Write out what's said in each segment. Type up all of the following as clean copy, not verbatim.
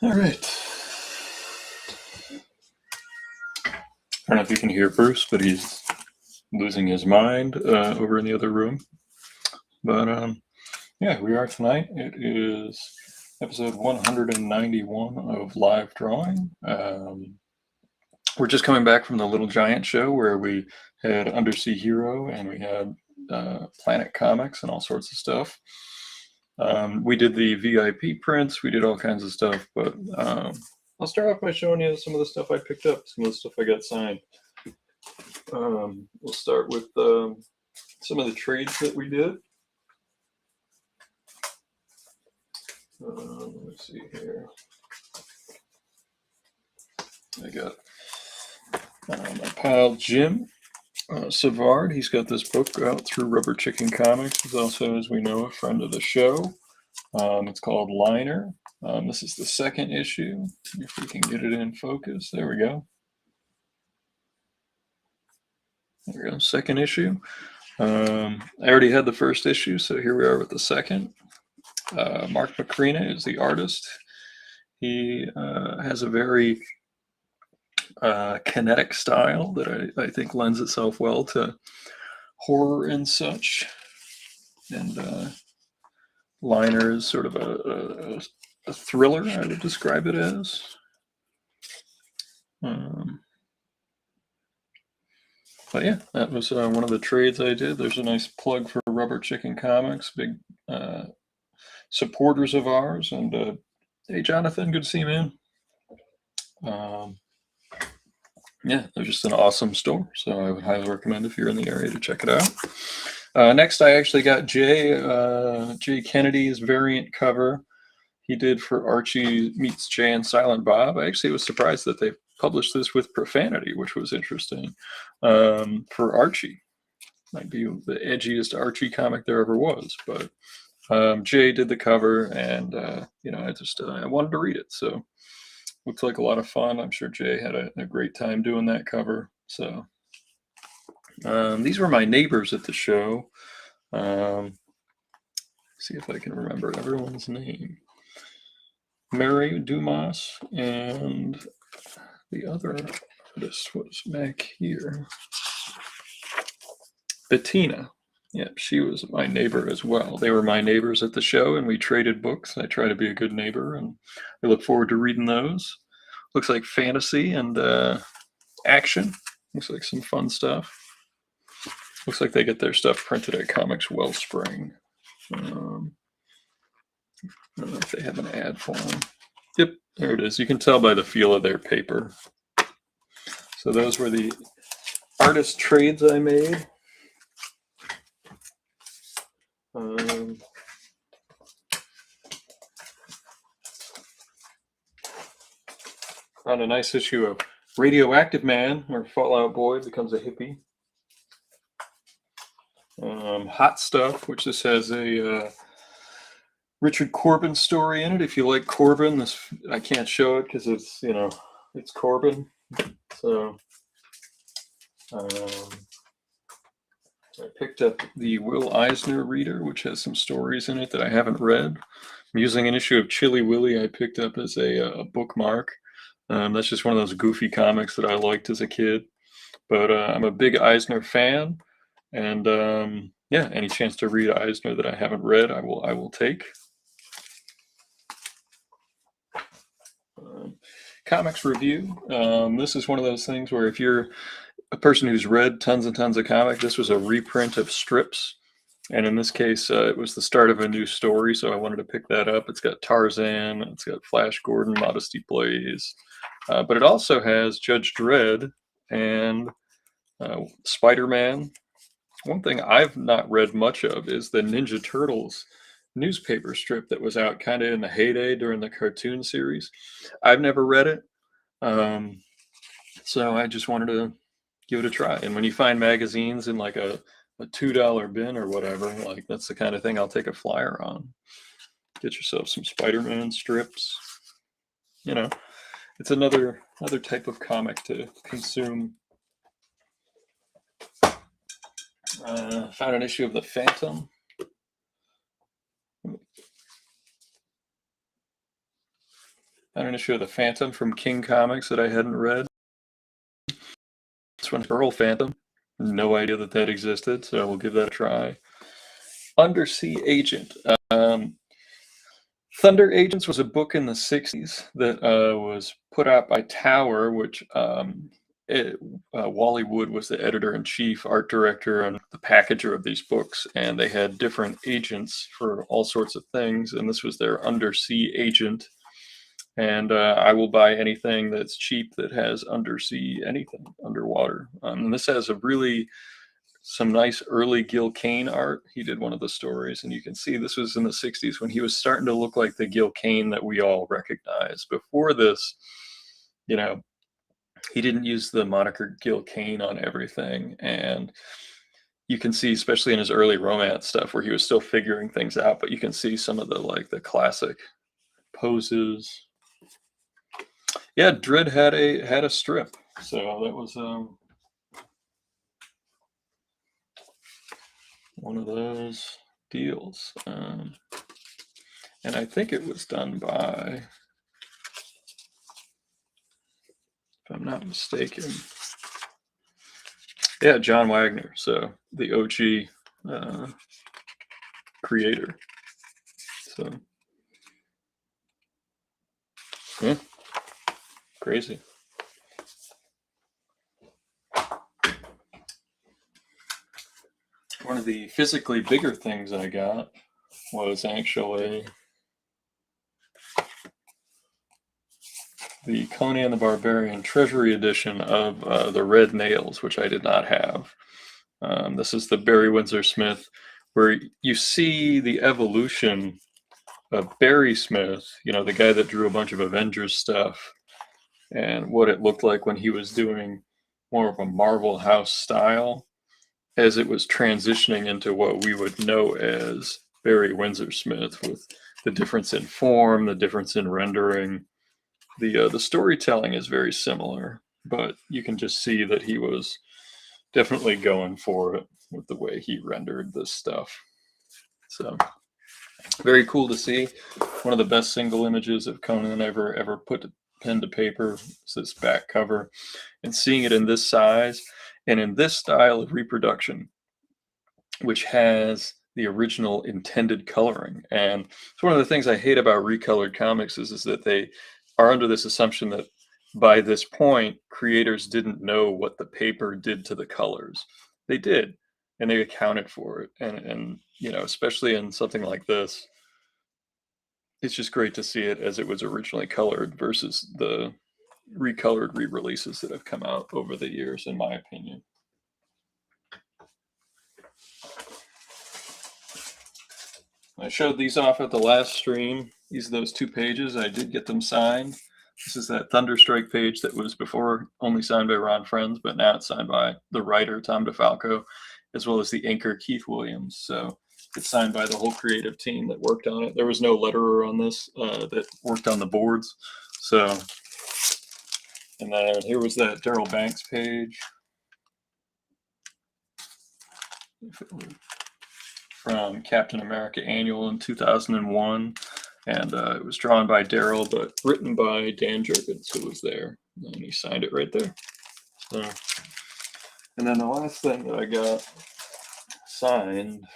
All right. I don't know if you can hear Bruce, but he's losing his mind over in the other room. But yeah, we are tonight. It is episode 191 of Live Drawing. We're just coming back from the Little Giant show where we had Undersea Hero and we had Planet Comics and all sorts of stuff. We did the VIP prints, we did all kinds of stuff, but I'll start off by showing you some of the stuff I picked up, some of the stuff I got signed. We'll start with some of the trades that we did. Let's see here. I got my pal Jim Savard. He's got this book out through Rubber Chicken Comics. He's also, as we know, a friend of the show. It's called Liner. This is the second issue. If we can get it in focus. There we go. There we go. Second issue. I already had the first issue, so here we are with the second. Mark Macrina is the artist. He has a very kinetic style that I think lends itself well to horror and such. And Liner is sort of a thriller, I would describe it as. But yeah, that was one of the trades I did. There's a nice plug for Rubber Chicken Comics, big supporters of ours. And hey, Jonathan, good to see you, man. Yeah, they're just an awesome store, so I would highly recommend if you're in the area to check it out. Next, I actually got Jay Kennedy's variant cover he did for Archie Meets Jay and Silent Bob. I actually was surprised that they published this with profanity, which was interesting. For Archie, might be the edgiest Archie comic there ever was, but Jay did the cover, and I wanted to read it, so looks like a lot of fun. I'm sure Jay had a great time doing that cover. So these were my neighbors at the show. See if I can remember everyone's name. Mary Dumas and the other artist was back here. Bettina. Yeah, she was my neighbor as well. They were my neighbors at the show, and we traded books. I try to be a good neighbor, and I look forward to reading those. Looks like fantasy and action. Looks like some fun stuff. Looks like they get their stuff printed at Comics Wellspring. I don't know if they have an ad for them. Yep, there it is. You can tell by the feel of their paper. So those were the artist trades I made. Found a nice issue of Radioactive Man, where Fallout Boy becomes a hippie. Hot Stuff, which this has a Richard Corbin story in it. If you like Corbin, this I can't show it because it's it's Corbin. So I picked up the Will Eisner Reader, which has some stories in it that I haven't read. I'm using an issue of Chilly Willy I picked up as a bookmark. That's just one of those goofy comics that I liked as a kid. But I'm a big Eisner fan, and yeah, any chance to read Eisner that I haven't read, I will take. Comics review. This is one of those things where if you're a person who's read tons and tons of comics, this was a reprint of strips. And in this case, it was the start of a new story, so I wanted to pick that up. It's got Tarzan, it's got Flash Gordon, Modesty Blaze, but it also has Judge Dredd and Spider-Man. One thing I've not read much of is the Ninja Turtles newspaper strip that was out kind of in the heyday during the cartoon series. I've never read it, so I just wanted to give it a try. And when you find magazines in like a $2 bin or whatever, like that's the kind of thing I'll take a flyer on. Get yourself some Spider-Man strips. It's another type of comic to consume. Found an issue of The Phantom. an issue of the Phantom from King Comics that I hadn't read. This one's Earl Phantom. No idea that that existed, so we'll give that a try. Undersea Agent. Thunder Agents was a book in the 60s that was put out by Tower, which Wally Wood was the editor-in-chief, art director, and the packager of these books, and they had different agents for all sorts of things, and this was their Undersea Agent. And I will buy anything that's cheap that has undersea anything, underwater. And this has some nice early Gil Kane art. He did one of the stories, and you can see this was in the 60s when he was starting to look like the Gil Kane that we all recognize. Before this, you know, he didn't use the moniker Gil Kane on everything. And you can see, especially in his early romance stuff, where he was still figuring things out, but you can see some of the classic poses. Yeah, Dread had a strip, so that was one of those deals, and I think it was done by, if I'm not mistaken, yeah, John Wagner, so the OG creator. So yeah, crazy. One of the physically bigger things I got was actually the Conan the Barbarian Treasury edition of the Red Nails, which I did not have. This is the Barry Windsor Smith, where you see the evolution of Barry Smith, the guy that drew a bunch of Avengers stuff, and what it looked like when he was doing more of a Marvel House style, as it was transitioning into what we would know as Barry Windsor Smith, with the difference in form, the difference in rendering. The storytelling is very similar, but you can just see that he was definitely going for it with the way he rendered this stuff. So very cool to see. One of the best single images of Conan ever put pen to paper is this back cover, and seeing it in this size and in this style of reproduction, which has the original intended coloring. And it's one of the things I hate about recolored comics is that they are under this assumption that by this point, creators didn't know what the paper did to the colors. They did, and they accounted for it. And especially in something like this, it's just great to see it as it was originally colored versus the recolored re-releases that have come out over the years, in my opinion. I showed these off at the last stream. These are those 2 pages. I did get them signed. This is that Thunderstrike page that was before only signed by Ron Friends, but now it's signed by the writer, Tom DeFalco, as well as the inker, Keith Williams. So it's signed by the whole creative team that worked on it. There was no letterer on this that worked on the boards. So, and then here was that Daryl Banks page from Captain America Annual in 2001. And it was drawn by Daryl, but written by Dan Jurgens, who was there. And he signed it right there. So, and then the last thing that I got signed,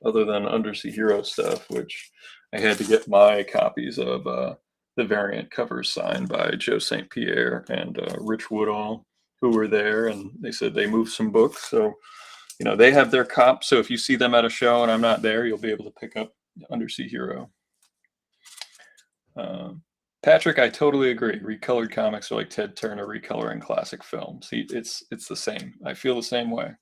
other than Undersea Hero stuff, which I had to get my copies of the variant covers signed by Joe St. Pierre and Rich Woodall, who were there. And they said they moved some books. So, they have their comp. So if you see them at a show and I'm not there, you'll be able to pick up Undersea Hero. Patrick, I totally agree. Recolored comics are like Ted Turner recoloring classic films. It's the same. I feel the same way.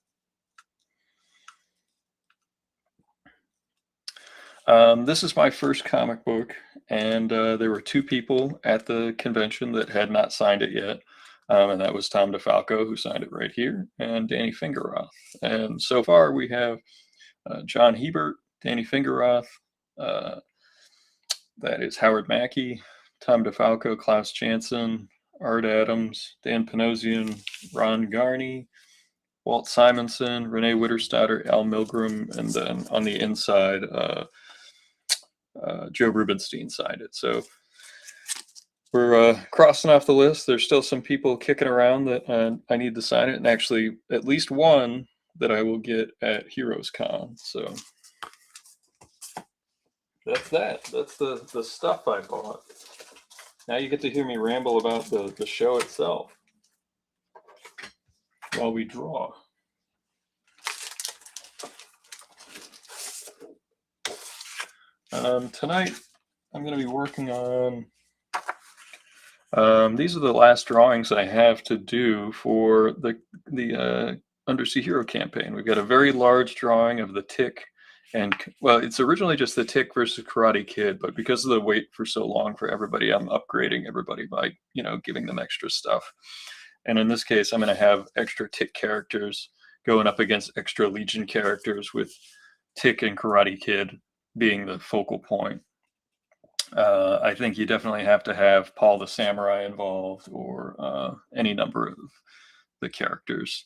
This is my first comic book, and there were 2 people at the convention that had not signed it yet, and that was Tom DeFalco, who signed it right here, and Danny Fingeroth. And so far we have John Hebert, Danny Fingeroth, that is Howard Mackey, Tom DeFalco, Klaus Janson, Art Adams, Dan Panosian, Ron Garney, Walt Simonson, Renee Witterstatter, Al Milgram, and then on the inside, Joe Rubenstein signed it. So we're crossing off the list. There's still some people kicking around that I need to sign it, and actually at least one that I will get at Heroes Con. So that's that. That's the stuff I bought. Now you get to hear me ramble about the show itself while we draw. Tonight I'm going to be working on. These are the last drawings I have to do for the Undersea Hero campaign. We've got a very large drawing of the Tick, and well, it's originally just the Tick versus Karate Kid, but because of the wait for so long for everybody, I'm upgrading everybody by giving them extra stuff. And in this case, I'm going to have extra Tick characters going up against extra Legion characters, with Tick and Karate Kid being the focal point. I think you definitely have to have Paul the Samurai involved, or any number of the characters.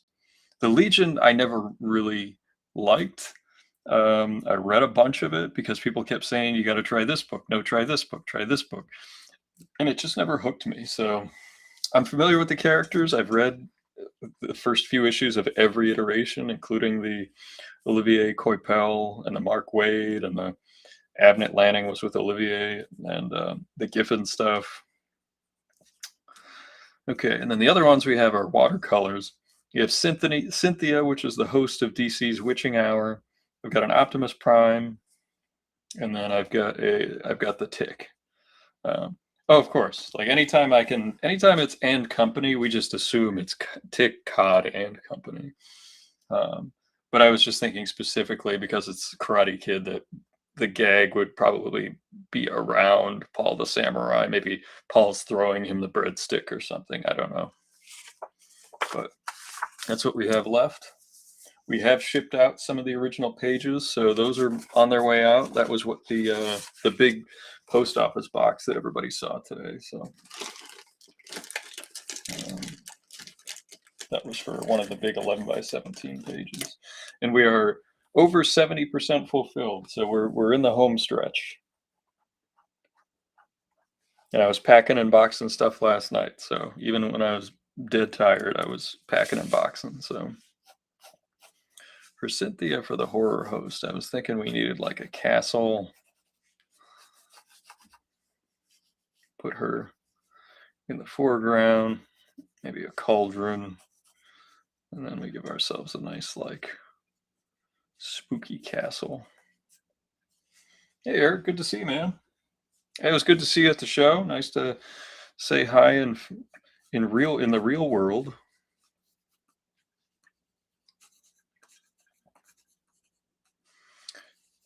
The Legion I never really liked. I read a bunch of it because people kept saying, you got to try this book. No, try this book. Try this book. And it just never hooked me. So I'm familiar with the characters. I've read the first few issues of every iteration, including the Olivier Coipel and the Mark Waid, and the Abnett Lanning was with Olivier, and the Giffen stuff. Okay, and then the other ones we have are watercolors. You have Cynthia, which is the host of DC's Witching Hour. I've got an Optimus Prime, and then I've got the Tick. Oh, of course. Like anytime it's and company, we just assume it's Tick, Cod, and company. But I was just thinking specifically because it's Karate Kid that the gag would probably be around Paul the Samurai. Maybe Paul's throwing him the breadstick or something. I don't know. But that's what we have left. We have shipped out some of the original pages, so those are on their way out. That was what the big post office box that everybody saw today. So that was for one of the big 11 by 17 pages, and we are over 70% fulfilled. So we're in the home stretch. And I was packing and boxing stuff last night. So even when I was dead tired, I was packing and boxing. So for Cynthia, for the horror host, I was thinking we needed like a castle. Put her in the foreground, maybe a cauldron. And then we give ourselves a nice like spooky castle. Hey Eric, good to see you, man. Hey, it was good to see you at the show. Nice to say hi in the real world.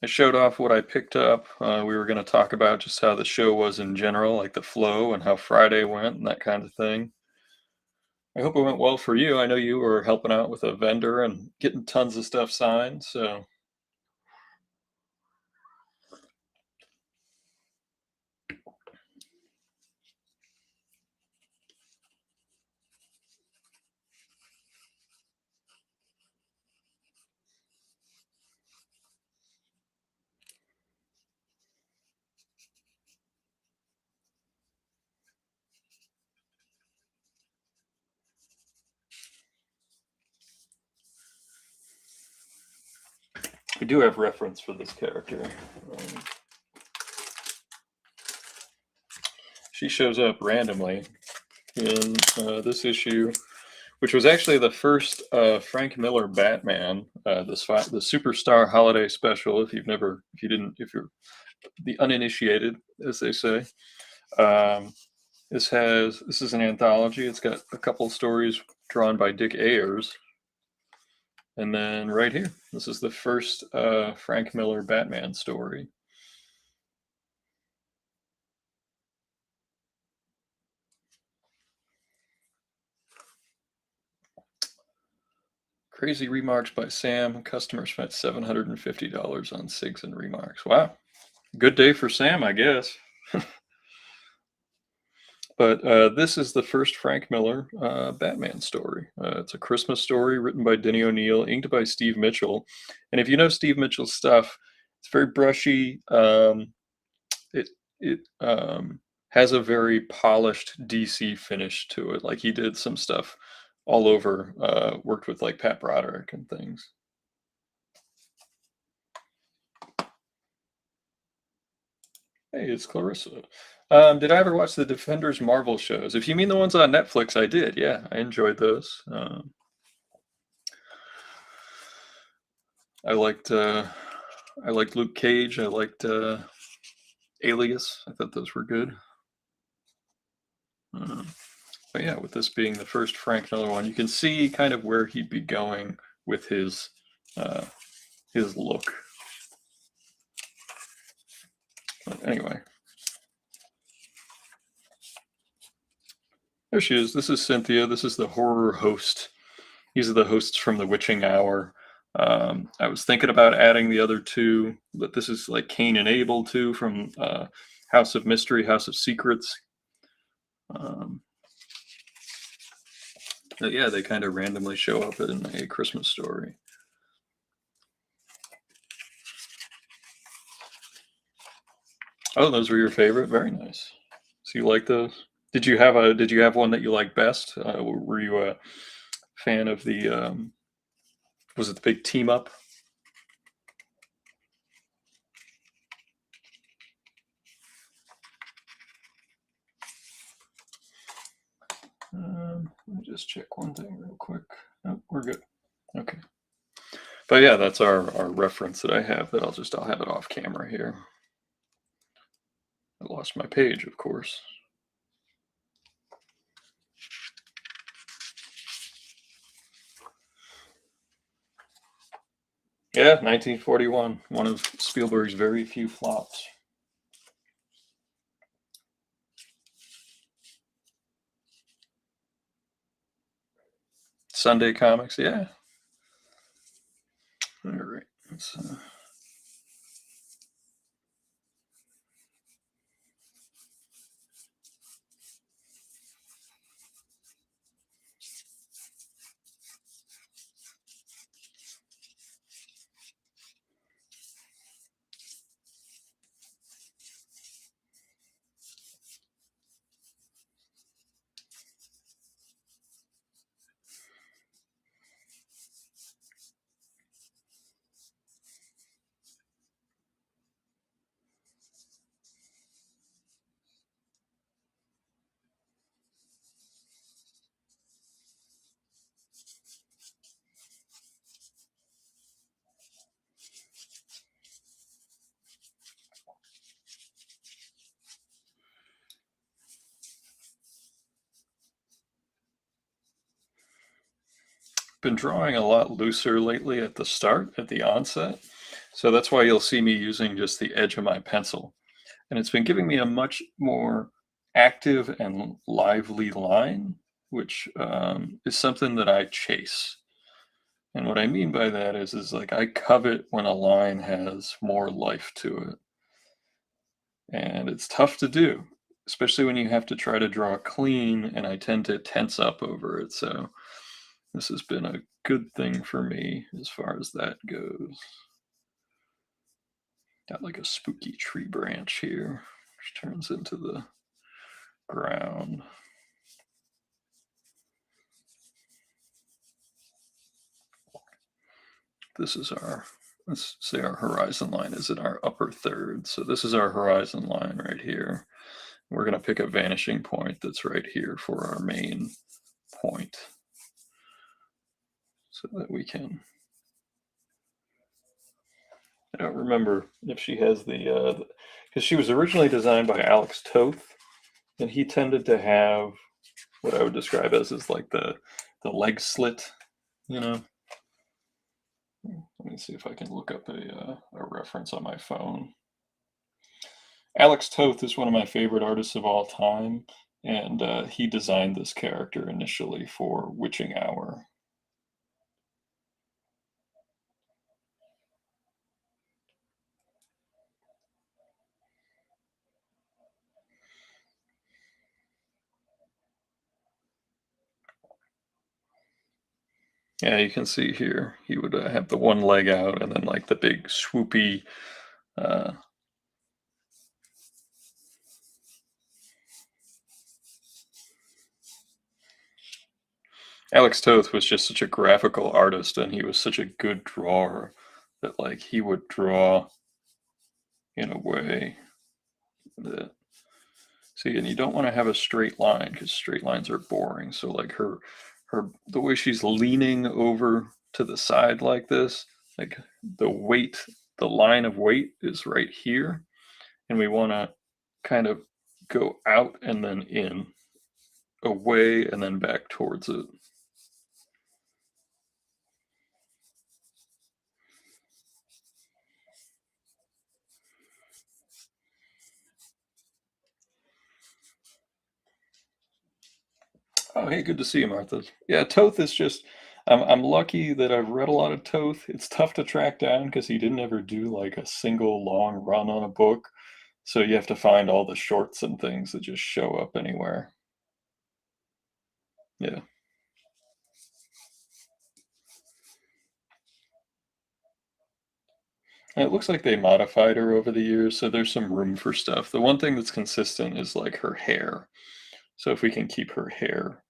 I showed off what I picked up. We were going to talk about just how the show was in general, like the flow and how Friday went and that kind of thing. I hope it went well for you. I know you were helping out with a vendor and getting tons of stuff signed. So we do have reference for this character. She shows up randomly in this issue, which was actually the first Frank Miller Batman, the Superstar Holiday Special. If you're the uninitiated, as they say. This is an anthology. It's got a couple of stories drawn by Dick Ayers. And then right here, this is the first Frank Miller Batman story. Crazy remarks by Sam. Customer spent $750 on cigs and remarks. Wow. Good day for Sam, I guess. But this is the first Frank Miller Batman story. It's a Christmas story written by Denny O'Neil, inked by Steve Mitchell. And if you know Steve Mitchell's stuff, it's very brushy. It has a very polished DC finish to it. Like he did some stuff all over, worked with like Pat Broderick and things. Hey, it's Clarissa. Did I ever watch the Defenders Marvel shows? If you mean the ones on Netflix, I did. Yeah, I enjoyed those. I liked Luke Cage. I liked Alias. I thought those were good. Uh, but yeah, with this being the first Frank Miller one, you can see kind of where he'd be going with uh, his look. But anyway, there she is. This is Cynthia. This is the horror host. These are the hosts from the Witching Hour. I was thinking about adding the other two, but this is like Cain and Abel too from House of Mystery, House of Secrets. But yeah, they kind of randomly show up in A Christmas Story. Oh, those were your favorite? Very nice. So you like those? Did you have one that you liked best? Were you a fan of the was it the big team up? Let me just check one thing real quick. Oh, we're good. Okay. But yeah, that's our reference that I have. That I'll have it off camera here. I lost my page, of course. Yeah, 1941, one of Spielberg's very few flops. Sunday Comics, yeah. All right. Let's, been drawing a lot looser lately at the start, at the onset. So that's why you'll see me using just the edge of my pencil. And it's been giving me a much more active and lively line, which is something that I chase. And what I mean by that is like I covet when a line has more life to it. And it's tough to do, especially when you have to try to draw clean, and I tend to tense up over it. So this has been a good thing for me as far as that goes. Got like a spooky tree branch here, which turns into the ground. This is let's say our horizon line is in our upper third. So this is our horizon line right here. We're going to pick a vanishing point that's right here for our main point so that we can. I don't remember if she has the because she was originally designed by Alex Toth, and he tended to have what I would describe as like the leg slit, you know. Let me see if I can look up a reference on my phone. Alex Toth is one of my favorite artists of all time, and he designed this character initially for Witching Hour. Yeah, you can see here he would have the one leg out and then like the big swoopy. Uh, Alex Toth was just such a graphical artist, and he was such a good drawer that like he would draw in a way that see, and you don't want to have a straight line because straight lines are boring. So like her the way she's leaning over to the side like this, like the weight, the line of weight is right here, and we want to kind of go out and then in, away and then back towards it. Oh, hey, good to see you, Martha. Yeah, Toth is just. I'm lucky that I've read a lot of Toth. It's tough to track down because he didn't ever do like a single long run on a book, so you have to find all the shorts and things that just show up anywhere. Yeah, and it looks like they modified her over the years, so there's some room for stuff. The one thing that's consistent is like her hair. So if we can keep her hair,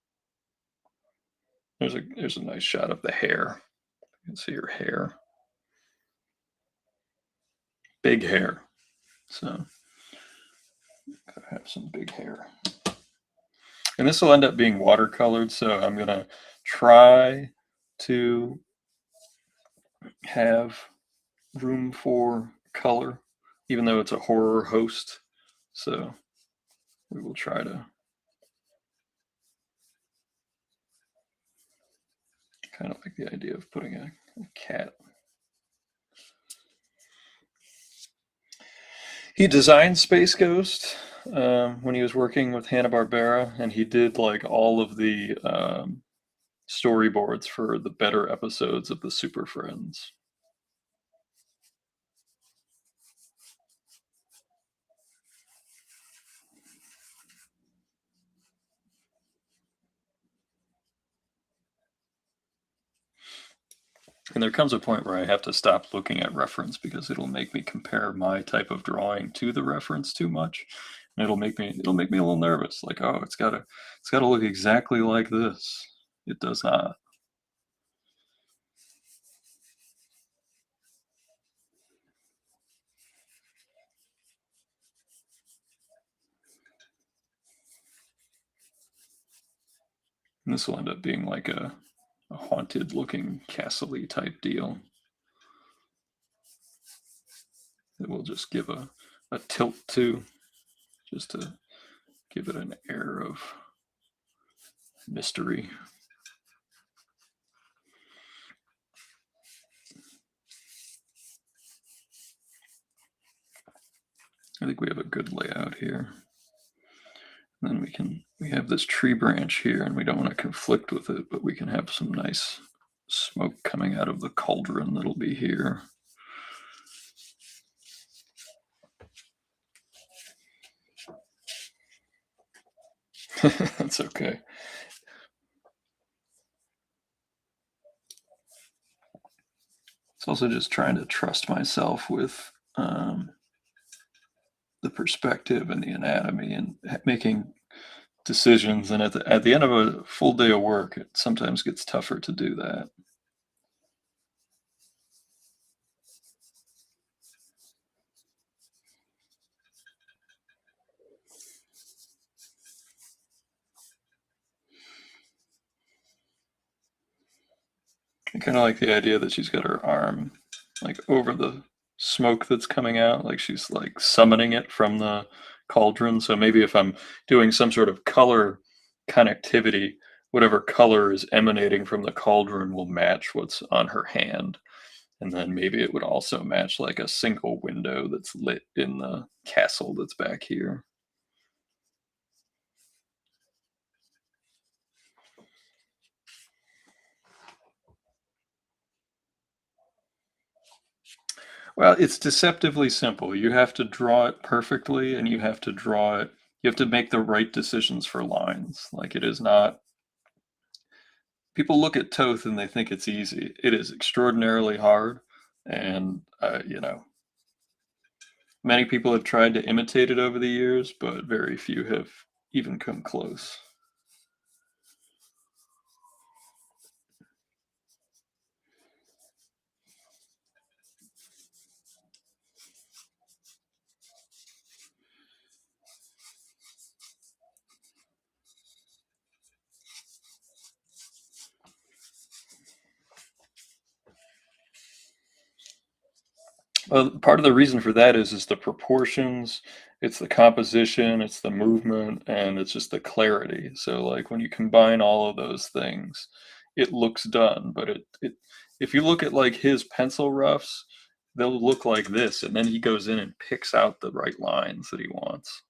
there's a nice shot of the hair. You can see her hair, big hair. So gotta have some big hair. And this will end up being watercolored, so I'm gonna try to have room for color, even though it's a horror host. So we will try to kind of like the idea of putting a cat. He designed Space Ghost when he was working with Hanna-Barbera, and he did like all of the storyboards for the better episodes of the Super Friends. And there comes a point where I have to stop looking at reference because it'll make me compare my type of drawing to the reference too much. And it'll make me a little nervous. Like, oh, it's gotta look exactly like this. It does not. And this will end up being like a haunted looking castle-y type deal. It will just give a tilt to, just to give it an air of mystery. I think we have a good layout here. And then we have this tree branch here, and we don't want to conflict with it, but we can have some nice smoke coming out of the cauldron that'll be here. That's okay. It's also just trying to trust myself with the perspective and the anatomy and making decisions. And at the end of a full day of work, it sometimes gets tougher to do that. I kind of like the idea that she's got her arm like over the smoke that's coming out, like she's like summoning it from the cauldron. So maybe if I'm doing some sort of color connectivity, whatever color is emanating from the cauldron will match what's on her hand. And then maybe it would also match like a single window that's lit in the castle that's back here. Well, it's deceptively simple. You have to draw it perfectly and you have to draw it, you have to make the right decisions for lines. Like it is not, people look at Toth and they think it's easy. It is extraordinarily hard. And, many people have tried to imitate it over the years, but very few have even come close. Part of the reason for that is the proportions, it's the composition, it's the movement, and it's just the clarity. So, like, when you combine all of those things, it looks done, but it if you look at, like, his pencil roughs, they'll look like this, and then he goes in and picks out the right lines that he wants.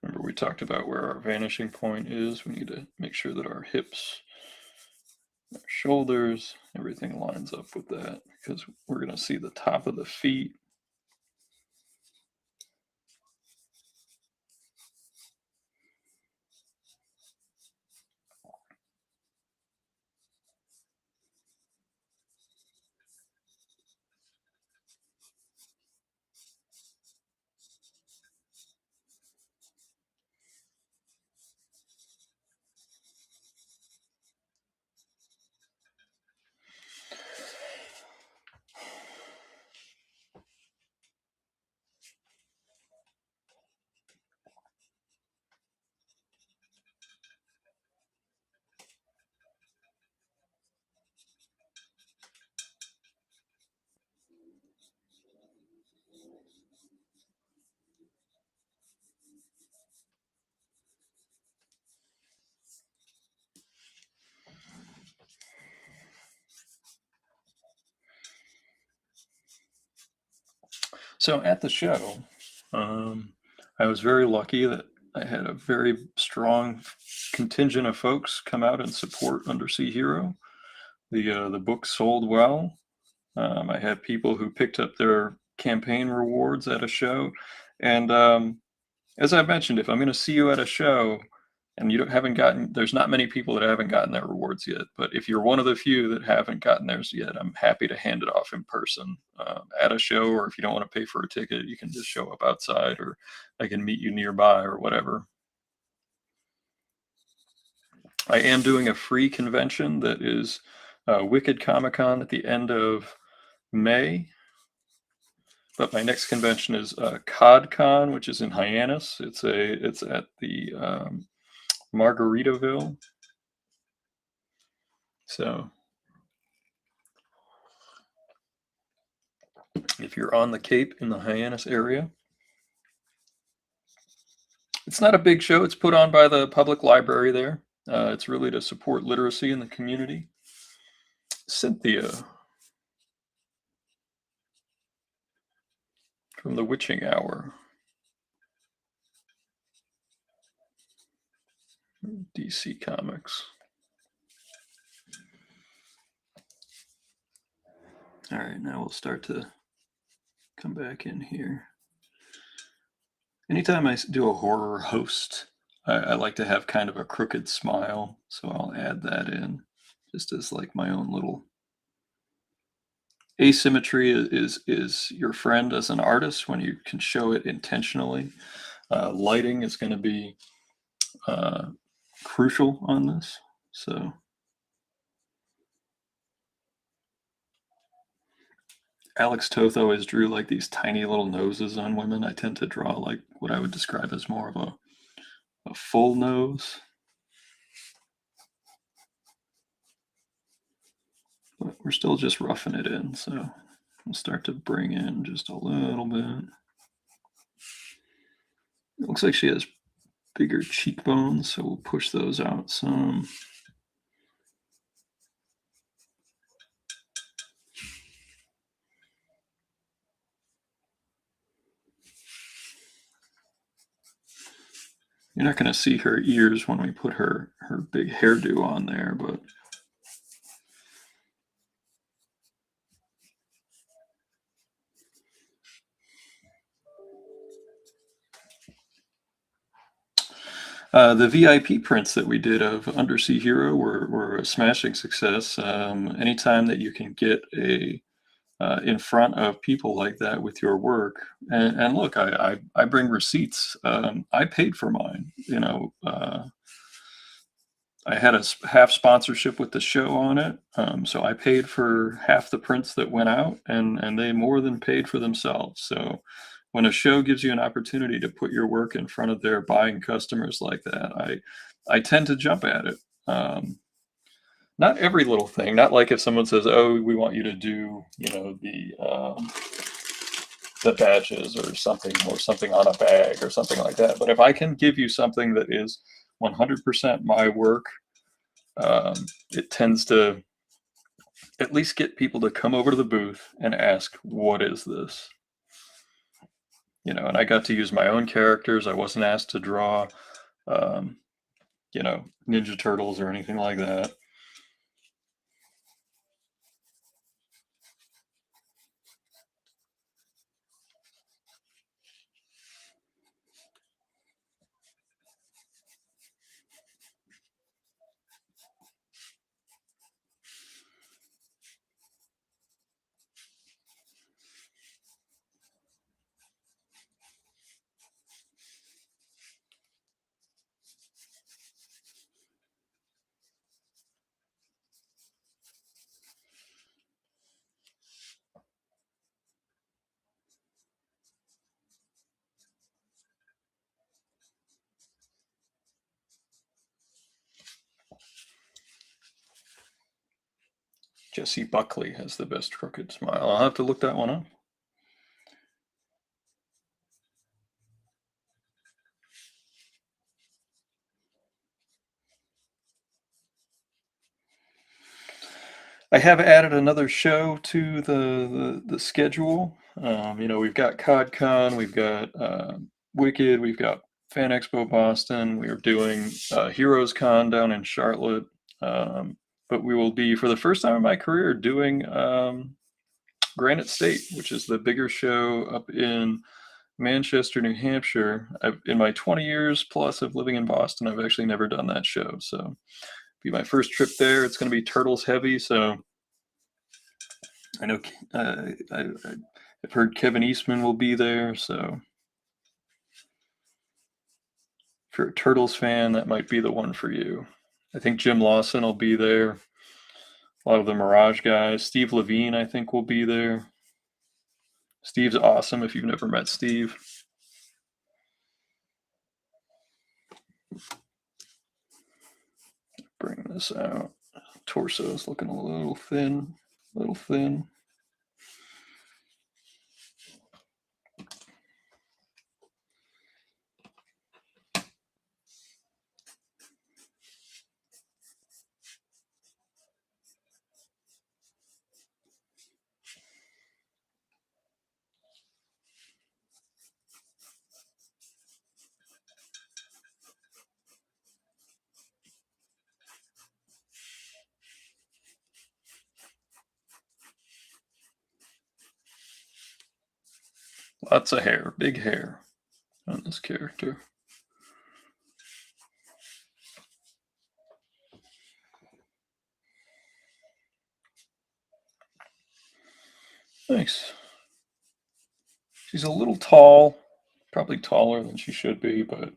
Remember we talked about where our vanishing point is? We need to make sure that our hips, our shoulders, everything lines up with that because we're going to see the top of the feet. So at the show, I was very lucky that I had a very strong contingent of folks come out and support Undersea Hero. The book sold well. I had people who picked up their campaign rewards at a show, and as I mentioned, if I'm going to see you at a show and you haven't gotten, there's not many people that haven't gotten their rewards yet. But if you're one of the few that haven't gotten theirs yet, I'm happy to hand it off in person at a show. Or if you don't want to pay for a ticket, you can just show up outside, or I can meet you nearby, or whatever. I am doing a free convention that is Wicked Comic Con at the end of May. But my next convention is CodCon, which is in Hyannis. It's at the Margaritaville. So if you're on the Cape in the Hyannis area, it's not a big show. It's put on by the public library there. It's really to support literacy in the community. Cynthia from the Witching Hour. DC Comics. All right, now we'll start to come back in here. Anytime I do a horror host, I like to have kind of a crooked smile, so I'll add that in just as like my own little asymmetry is your friend as an artist when you can show it intentionally. Lighting is going to be crucial on this. So Alex Toth always drew like these tiny little noses on women. I tend to draw like what I would describe as more of a full nose. But we're still just roughing it in, so we'll start to bring in just a little bit. It looks like she has bigger cheekbones, so we'll push those out some. You're not going to see her ears when we put her big hairdo on there, but the VIP prints that we did of Undersea Hero were a smashing success. Anytime that you can get a in front of people like that with your work. And look, I bring receipts. I paid for mine. I had a half sponsorship with the show on it, so I paid for half the prints that went out, and they more than paid for themselves. So when a show gives you an opportunity to put your work in front of their buying customers like that, I tend to jump at it. Not every little thing. Not like if someone says, "Oh, we want you to do, the badges or something on a bag or something like that." But if I can give you something that is 100% my work, um, it tends to at least get people to come over to the booth and ask, "What is this?" And I got to use my own characters. I wasn't asked to draw, um, Ninja Turtles or anything like that. Jesse Buckley has the best crooked smile. I'll have to look that one up. I have added another show to the schedule. We've got CodCon, we've got Wicked, we've got Fan Expo Boston. We are doing Heroes Con down in Charlotte, but we will be, for the first time in my career, doing Granite State, which is the bigger show up in Manchester, New Hampshire. In my 20 years plus of living in Boston, I've actually never done that show, so be my first trip there. It's going to be Turtles heavy, so I know I've heard Kevin Eastman will be there, so if you're a Turtles fan, that might be the one for you. I think Jim Lawson will be there. A lot of the Mirage guys. Steve Levine, I think, will be there. Steve's awesome if you've never met Steve. Bring this out. Torso is looking a little thin. Lots of hair, big hair on this character. Nice. She's a little tall, probably taller than she should be, but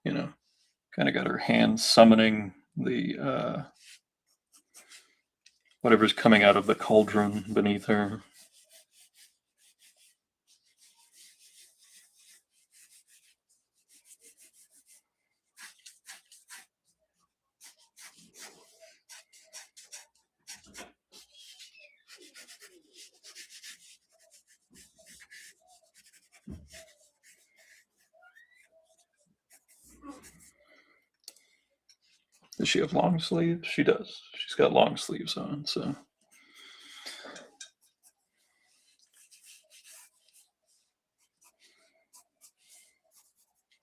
kind of got her hands summoning the whatever's coming out of the cauldron beneath her. Does she have long sleeves? She does. She's got long sleeves on, so.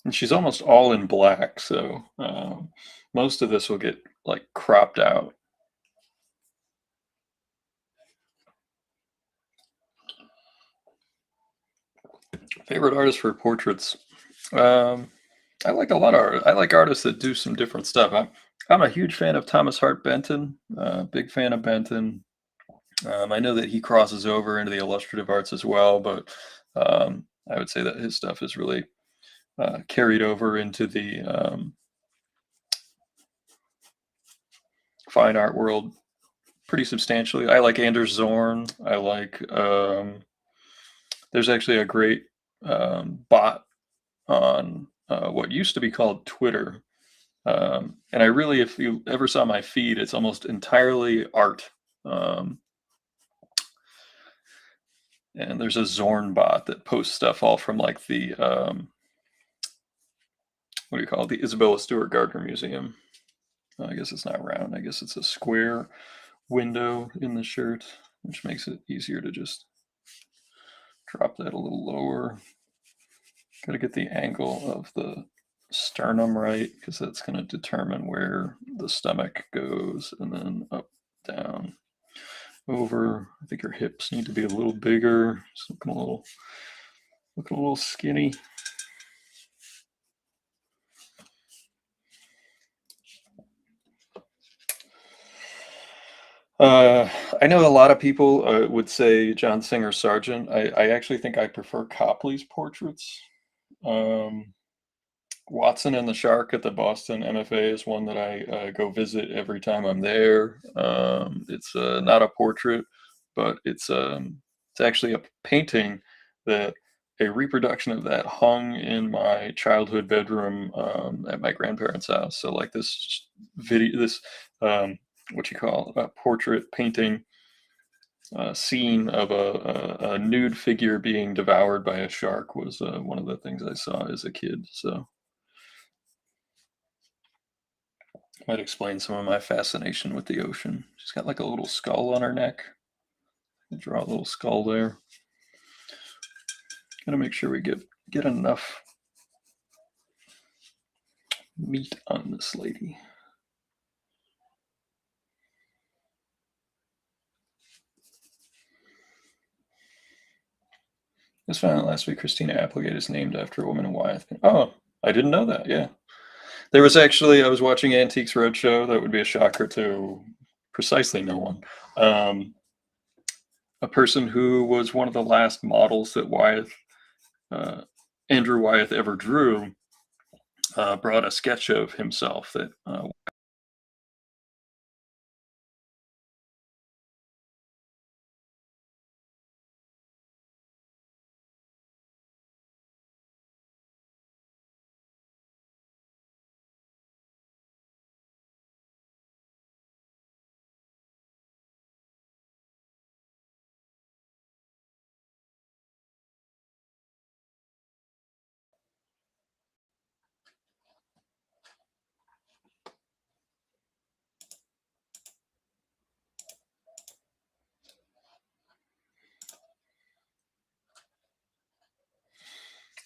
And she's almost all in black, so most of this will get like cropped out. Favorite artist for portraits? I like a lot of art. I like artists that do some different stuff. I'm a huge fan of Thomas Hart Benton. Big fan of Benton. I know that he crosses over into the illustrative arts as well, but I would say that his stuff is really carried over into the fine art world pretty substantially. I like Anders Zorn. I like there's actually a great bot on what used to be called Twitter. And I really, if you ever saw my feed, it's almost entirely art. Um, and there's a Zorn bot that posts stuff all from like the what do you call it? The Isabella Stewart Gardner Museum. I guess it's not round. I guess it's a square window in the shirt, which makes it easier to just drop that a little lower. Got to get the angle of the sternum right because that's going to determine where the stomach goes, and then up, down, over. I think your hips need to be a little bigger. It's looking a little skinny. I know a lot of people would say John Singer Sargent. I actually think I prefer Copley's portraits. Um, Watson and the Shark at the Boston MFA is one that I go visit every time I'm there. It's not a portrait, but it's actually a painting that a reproduction of that hung in my childhood bedroom at my grandparents' house. So like this video, this what you call a portrait painting scene of a nude figure being devoured by a shark was one of the things I saw as a kid. So might explain some of my fascination with the ocean. She's got like a little skull on her neck. Draw a little skull there. Gotta make sure we get enough meat on this lady. Just found out last week Christina Applegate is named after a woman in Wyeth. Oh, I didn't know that. Yeah, there was actually I was watching Antiques Roadshow. That would be a shocker to precisely no one. A person who was one of the last models that Wyeth, Andrew Wyeth, ever drew, brought a sketch of himself that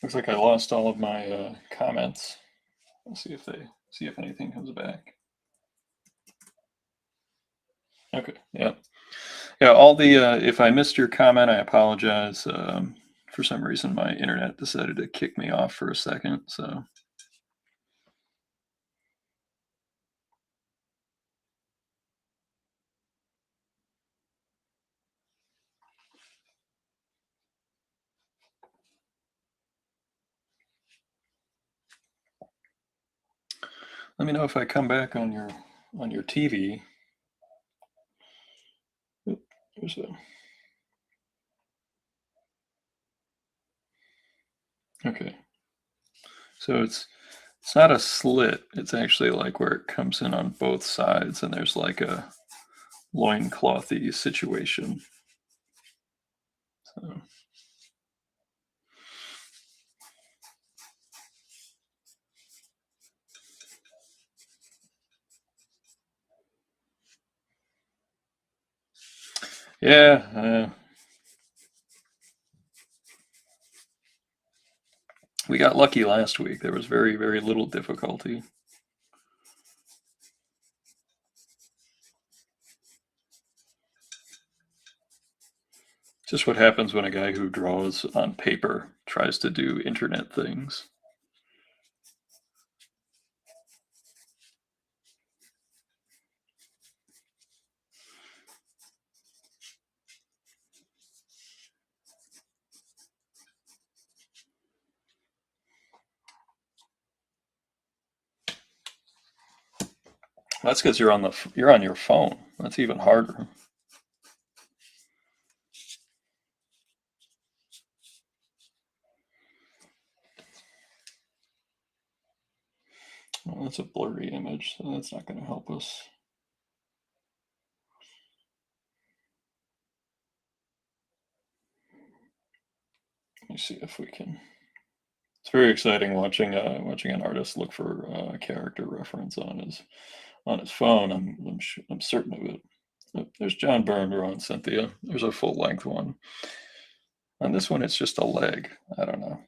looks like I lost all of my comments. Let's see if anything comes back. Okay, yeah, yeah. All the if I missed your comment, I apologize. For some reason, my internet decided to kick me off for a second. So let me know if I come back on your TV. There's a okay. So it's not a slit. It's actually like where it comes in on both sides, and there's like a loinclothy situation. So yeah, we got lucky last week. There was very little difficulty. Just what happens when a guy who draws on paper tries to do internet things. That's because you're on your phone. That's even harder. Well, that's a blurry image, so that's not going to help us. Let me see if we can. It's very exciting watching an artist look for a character reference on his phone. I'm certain of it. Oh, there's John Byrne on Cynthia. There's a full length one. On this one, it's just a leg. I don't know.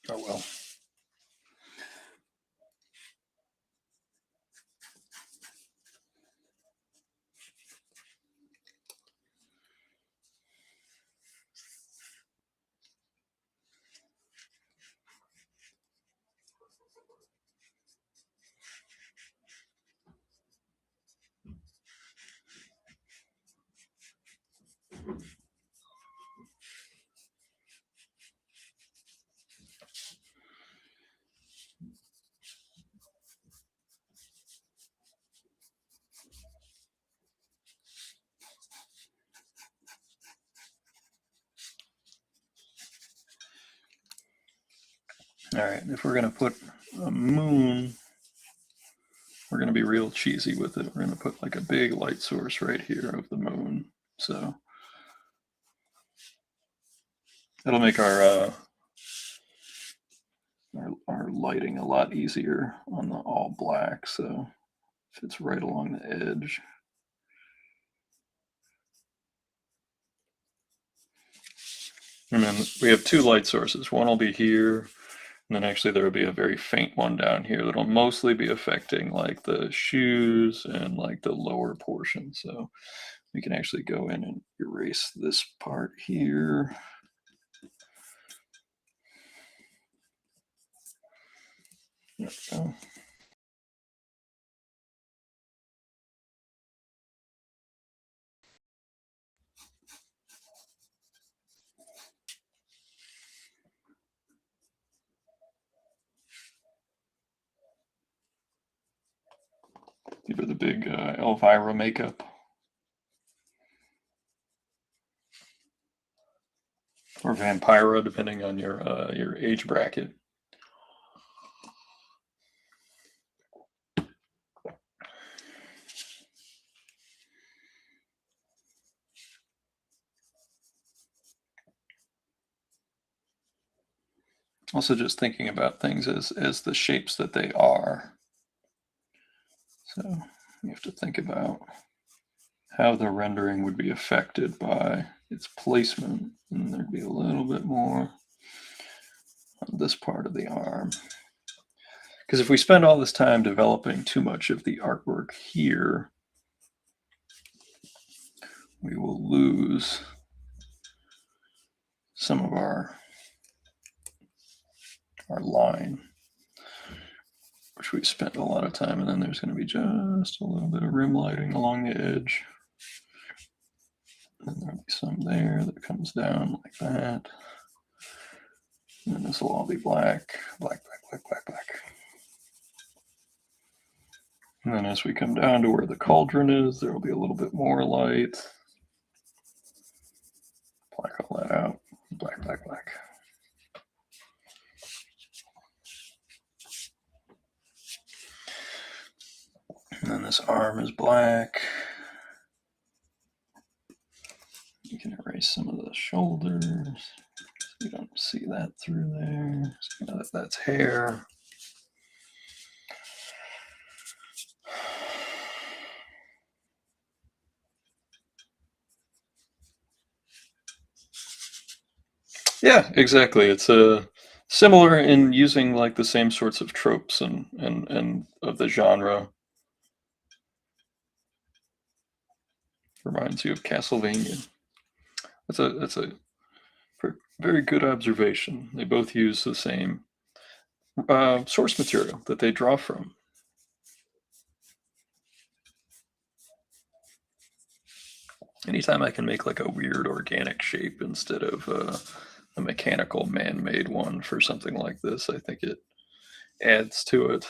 Oh well. All right, if we're going to put a moon, we're going to be real cheesy with it. We're going to put like a big light source right here of the moon. So it'll make our lighting a lot easier on the all black. So if it's right along the edge. And then we have two light sources. One will be here, and then actually there will be a very faint one down here that'll mostly be affecting like the shoes and like the lower portion. So we can actually go in and erase this part here. There we go. These are the big Elvira makeup. Or Vampira, depending on your age bracket. Also, just thinking about things as the shapes that they are. So you have to think about how the rendering would be affected by its placement, and there'd be a little bit more on this part of the arm. Because if we spend all this time developing too much of the artwork here, we will lose some of our line, which we spent a lot of time, and then there's going to be just a little bit of rim lighting along the edge. And there'll be some there that comes down like that. And then this will all be black, black, black, black, black, black. And then as we come down to where the cauldron is, there will be a little bit more light. Black all that out. Black, black, black. And then this arm is black. You can erase some of the shoulders. So you don't see that through there. So you know that that's hair. Yeah, exactly. It's similar in using like the same sorts of tropes and of the genre. Reminds you of Castlevania. That's a very good observation. They both use the same source material that they draw from. Anytime I can make like a weird organic shape instead of a mechanical man-made one for something like this, I think it adds to it.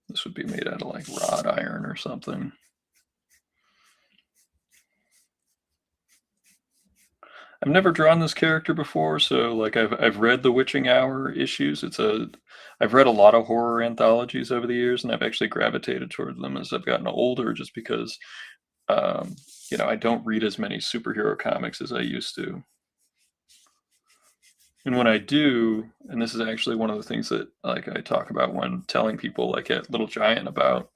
This would be made out of like wrought iron or something. I've never drawn this character before, so like I've read the Witching Hour issues. I've read a lot of horror anthologies over the years, and I've actually gravitated towards them as I've gotten older, just because um, I don't read as many superhero comics as I used to. And when I do, and this is actually one of the things that like I talk about when telling people like at Little Giant about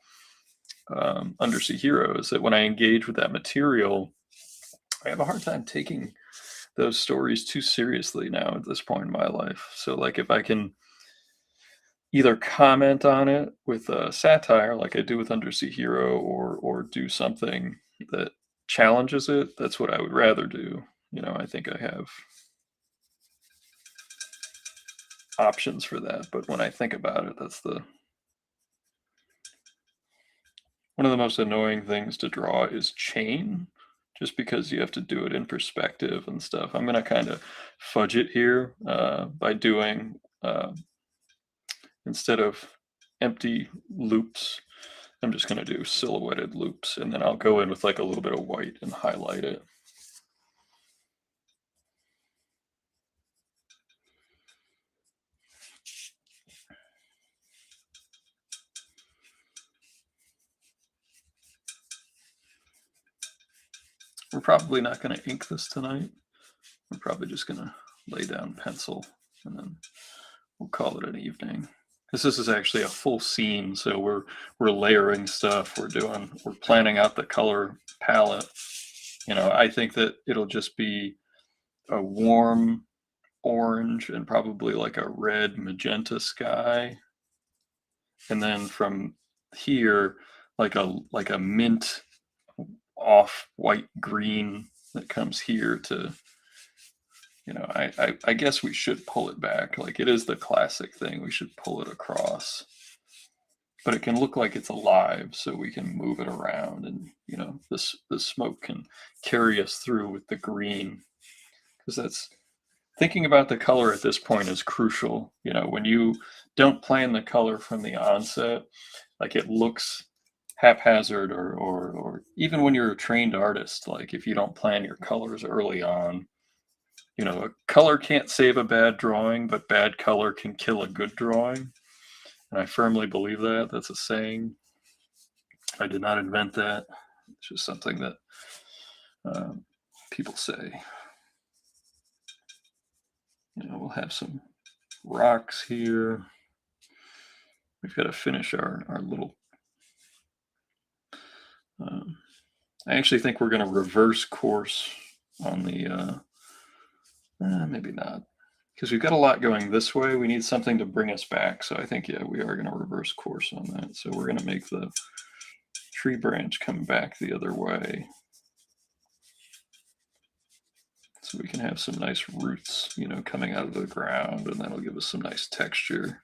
Undersea Hero, is that when I engage with that material, I have a hard time taking those stories too seriously now at this point in my life. So like if I can either comment on it with satire like I do with Undersea Hero, or do something that challenges it, that's what I would rather do. I think I have options for that, but when I think about it, that's the one of the most annoying things to draw is chain, just because you have to do it in perspective and stuff. I'm going to kind of fudge it here by doing instead of empty loops, I'm just going to do silhouetted loops, and then I'll go in with like a little bit of white and highlight it. We're probably not going to ink this tonight. We're probably just going to lay down pencil, and then we'll call it an evening. Because this is actually a full scene, so we're layering stuff. We're planning out the color palette. I think that it'll just be a warm orange and probably like a red magenta sky, and then from here like a mint off white green that comes here to I guess we should pull it back. Like it is the classic thing. We should pull it across, but it can look like it's alive, so we can move it around, and the smoke can carry us through with the green, because that's thinking about the color at this point is crucial. When you don't plan the color from the onset, like it looks haphazard, or even when you're a trained artist, like if you don't plan your colors early on, a color can't save a bad drawing, but bad color can kill a good drawing. And I firmly believe that. That's a saying. I did not invent that. It's just something that people say. We'll have some rocks here. We've got to finish our little. I actually think we're going to reverse course on the. Maybe not, because we've got a lot going this way. We need something to bring us back. So I think, yeah, we are going to reverse course on that. So we're going to make the tree branch come back the other way, so we can have some nice roots, coming out of the ground, and that'll give us some nice texture.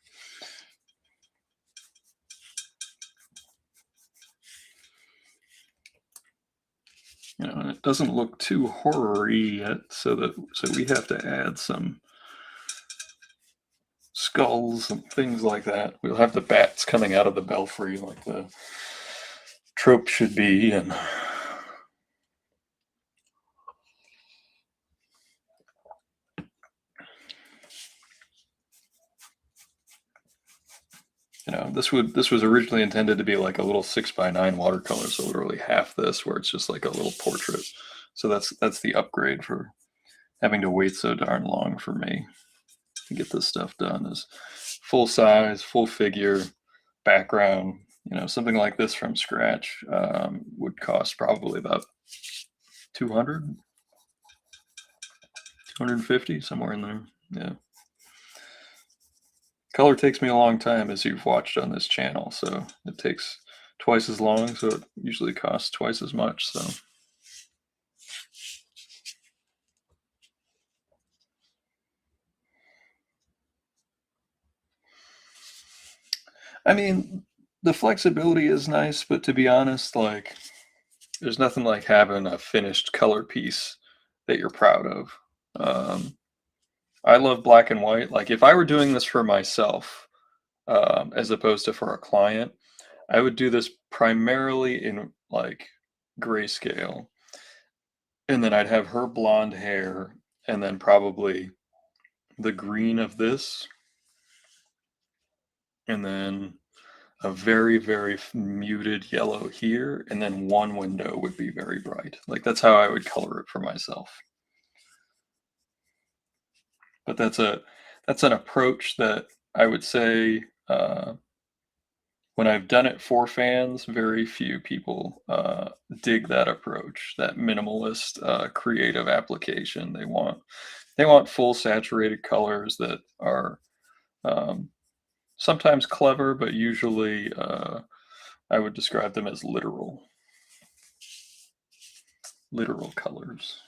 And it doesn't look too horror-y yet, so we have to add some skulls and things like that. We'll have the bats coming out of the belfry like the trope should be, and this was originally intended to be like a little 6x9 watercolor, so literally half this, where it's just like a little portrait. So that's the upgrade for having to wait so darn long for me to get this stuff done, is full size, full figure, background. Something like this from scratch would cost probably about 200, 250, somewhere in there. Yeah. Color takes me a long time, as you've watched on this channel, so it takes twice as long, so it usually costs twice as much. So I mean, the flexibility is nice, but to be honest, like, there's nothing like having a finished color piece that you're proud of. Um, I love black and white. Like, if I were doing this for myself, as opposed to for a client, I would do this primarily in like grayscale, and then I'd have her blonde hair, and then probably the green of this, and then a very, very muted yellow here, and then one window would be very bright. Like that's how I would color it for myself. But that's an approach that I would say when I've done it for fans, very few people dig that approach, that minimalist creative application. They want full saturated colors that are um, sometimes clever, but usually I would describe them as literal colors.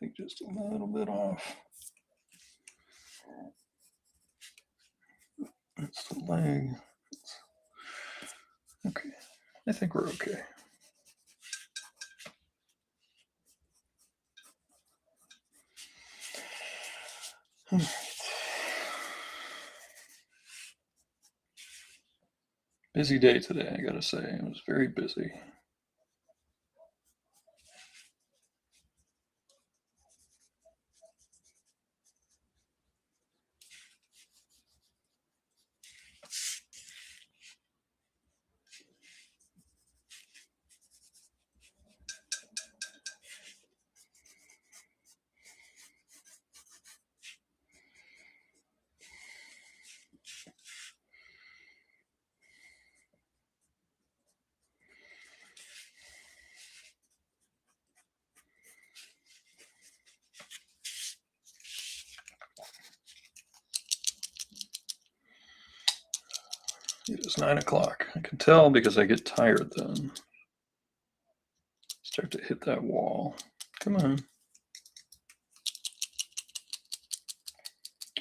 Take just a little bit off. It's the leg. Okay. I think we're okay. Busy day today, I gotta say. It was very busy. It is 9 o'clock. I can tell because I get tired then. Start to hit that wall. Come on.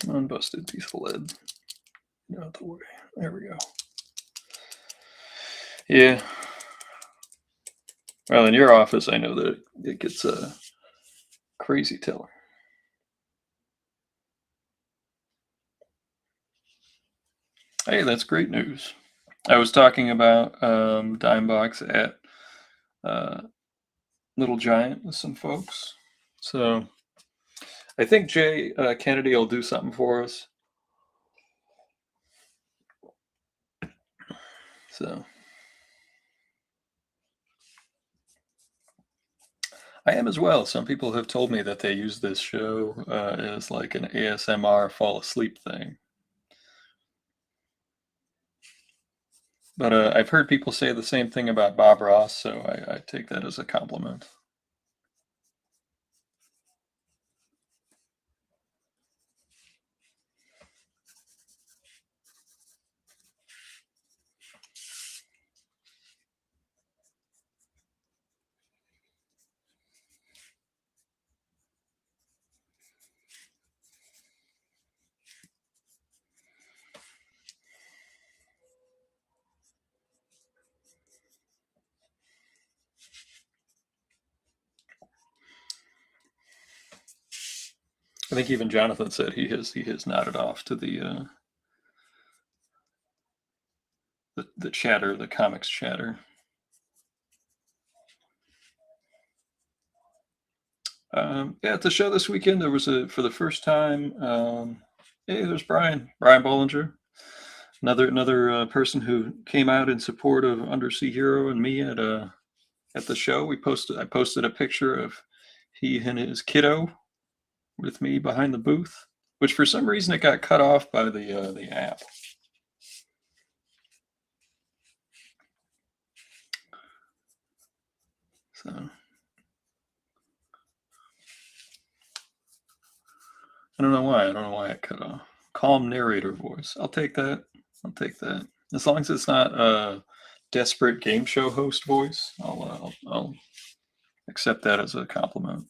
Come on, busted piece of lead. Get out the way. There we go. Yeah. Well, in your office, I know that it gets a crazy teller. Hey, that's great news. I was talking about Dimebox at uh, Little Giant with some folks. So I think Jay Kennedy will do something for us. So I am as well. Some people have told me that they use this show as like an ASMR fall asleep thing. But I've heard people say the same thing about Bob Ross, so I take that as a compliment. I think even Jonathan said he has nodded off to the chatter, the comics chatter. Yeah, at the show this weekend, there was for the first time. Hey, there's Brian Bollinger, another person who came out in support of Undersea Hero and me at the show. I posted a picture of he and his kiddo with me behind the booth, which for some reason it got cut off by the app. So I don't know why. I don't know why it cut off. Calm narrator voice. I'll take that. I'll take that. As long as it's not a desperate game show host voice, I'll accept that as a compliment.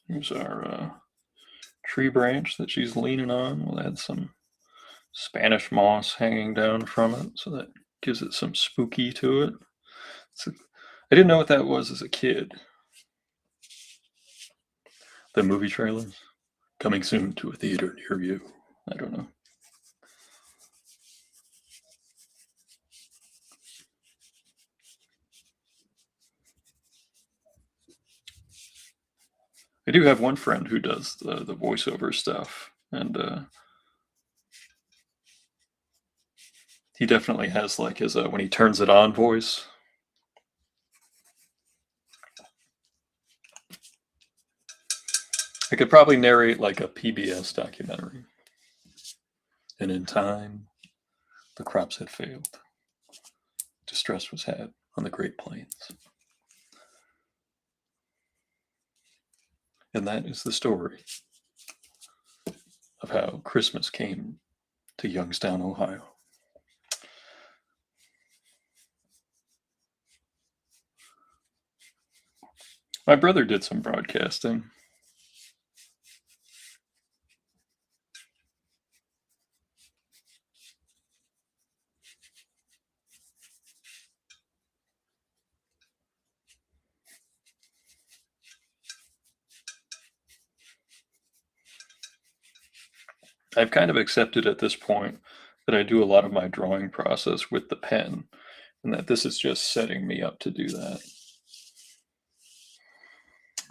Here's our tree branch that she's leaning on. We'll add some Spanish moss hanging down from it, so that gives it some spooky to it. I didn't know what that was as a kid. The movie trailers coming soon to a theater near you. I don't know. I do have one friend who does the voiceover stuff, and he definitely has like his when he turns it on voice. I could probably narrate like a PBS documentary. And in time, the crops had failed. Distress was had on the Great Plains. And that is the story of how Christmas came to Youngstown, Ohio. My brother did some broadcasting. I've kind of accepted at this point that I do a lot of my drawing process with the pen, and that this is just setting me up to do that.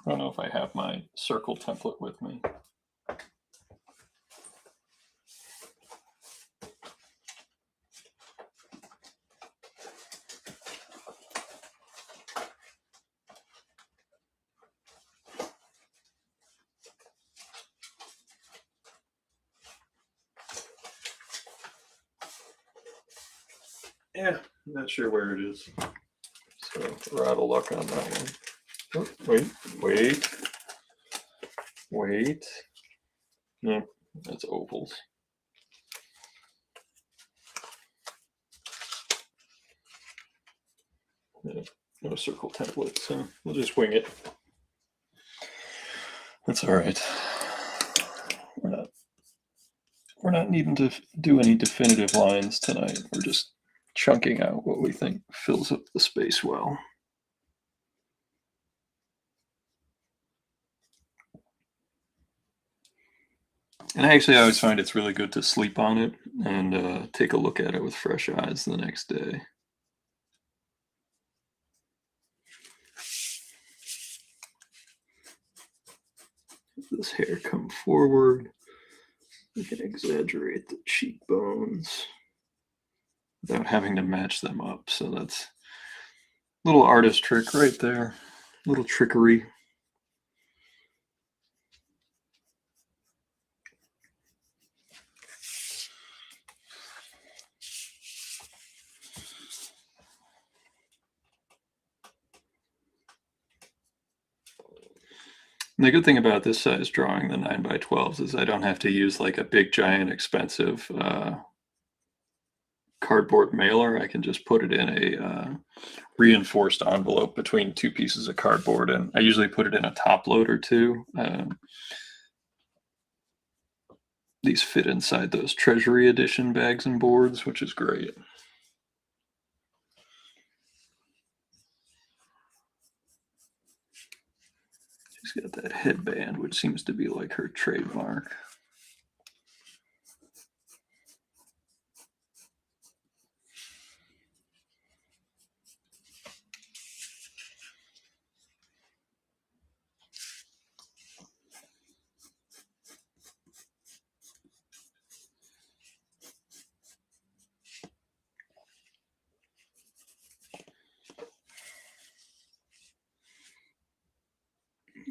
I don't know if I have my circle template with me. Yeah, I'm not sure where it is. So we're out of luck on that one. Oh, wait. No, that's ovals. Yeah, no circle template, so we'll just wing it. That's all right. We're not needing to do any definitive lines tonight. We're just chunking out what we think fills up the space well. And actually, I always find it's really good to sleep on it and take a look at it with fresh eyes the next day. This hair come forward. We can exaggerate the cheekbones without having to match them up. So that's a little artist trick right there. Little trickery. And the good thing about this size drawing, the 9x12s, is I don't have to use like a big, giant, expensive cardboard mailer. I can just put it in a reinforced envelope between two pieces of cardboard, and I usually put it in a top loader too. These fit inside those Treasury Edition bags and boards, which is great. She's got that headband, which seems to be like her trademark.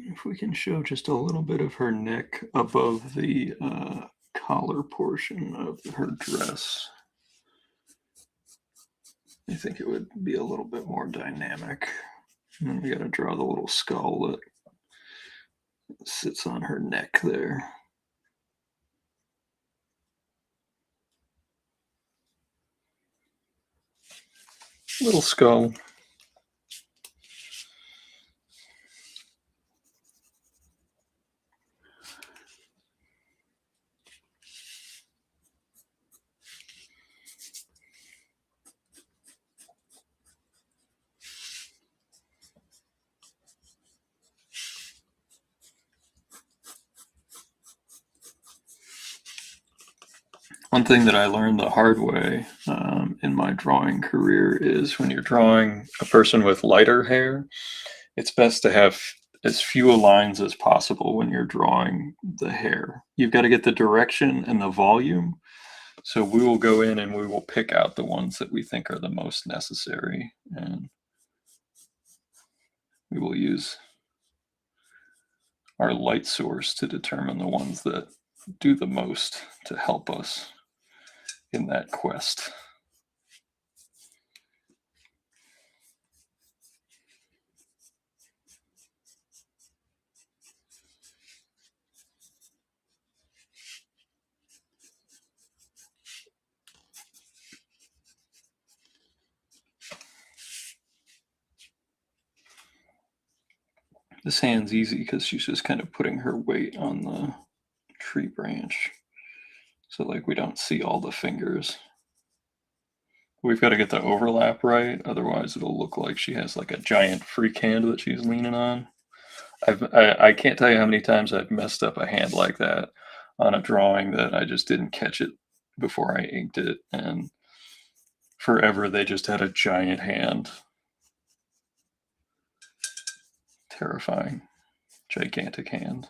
If we can show just a little bit of her neck above the collar portion of her dress, I think it would be a little bit more dynamic. And then we got to draw the little skull that sits on her neck there. Little skull. One thing that I learned the hard way in my drawing career is when you're drawing a person with lighter hair, it's best to have as few lines as possible when you're drawing the hair. You've got to get the direction and the volume. So we will go in and we will pick out the ones that we think are the most necessary, and we will use our light source to determine the ones that do the most to help us in that quest. This hand's easy because she's just kind of putting her weight on the tree branch. So like we don't see all the fingers. We've got to get the overlap right, otherwise it'll look like she has like a giant freak hand that she's leaning on. I can't tell you how many times I've messed up a hand like that on a drawing that I just didn't catch it before I inked it, and forever they just had a giant hand. Terrifying. Gigantic hand.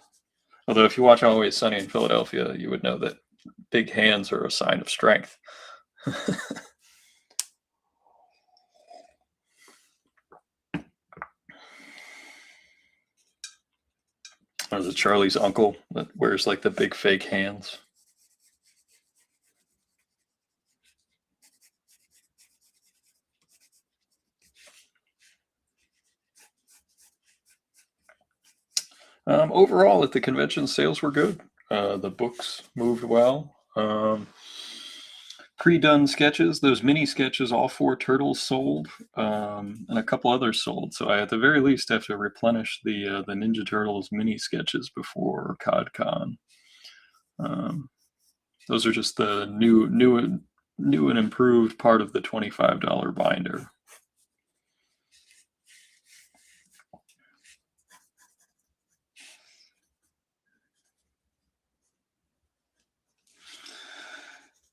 Although if you watch Always Sunny in Philadelphia, you would know that big hands are a sign of strength. Or is it Charlie's uncle that wears like the big fake hands? Overall, at the convention, sales were good. The books moved well. Pre-done sketches, those mini sketches, all 4 turtles sold, and a couple others sold. So I, at the very least, have to replenish the Ninja Turtles mini sketches before CodCon. Those are just the new and improved part of the $25 binder.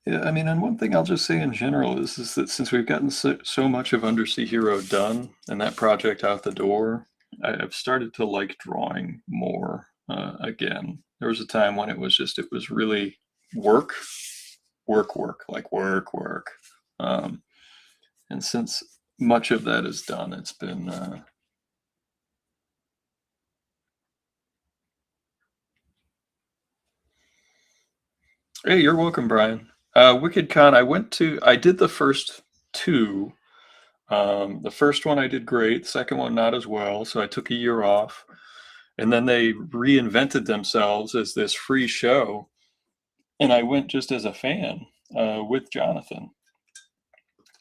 Yeah, I mean, and one thing I'll just say in general is that since we've gotten so much of Undersea Hero done and that project out the door, I've started to like drawing more again. There was a time when it was really work, like work. And since much of that is done, it's been hey, you're welcome, Brian. Wicked Con, I did the first 2. The first one I did great, the second one not as well, so I took a year off. And then they reinvented themselves as this free show, and I went just as a fan with Jonathan,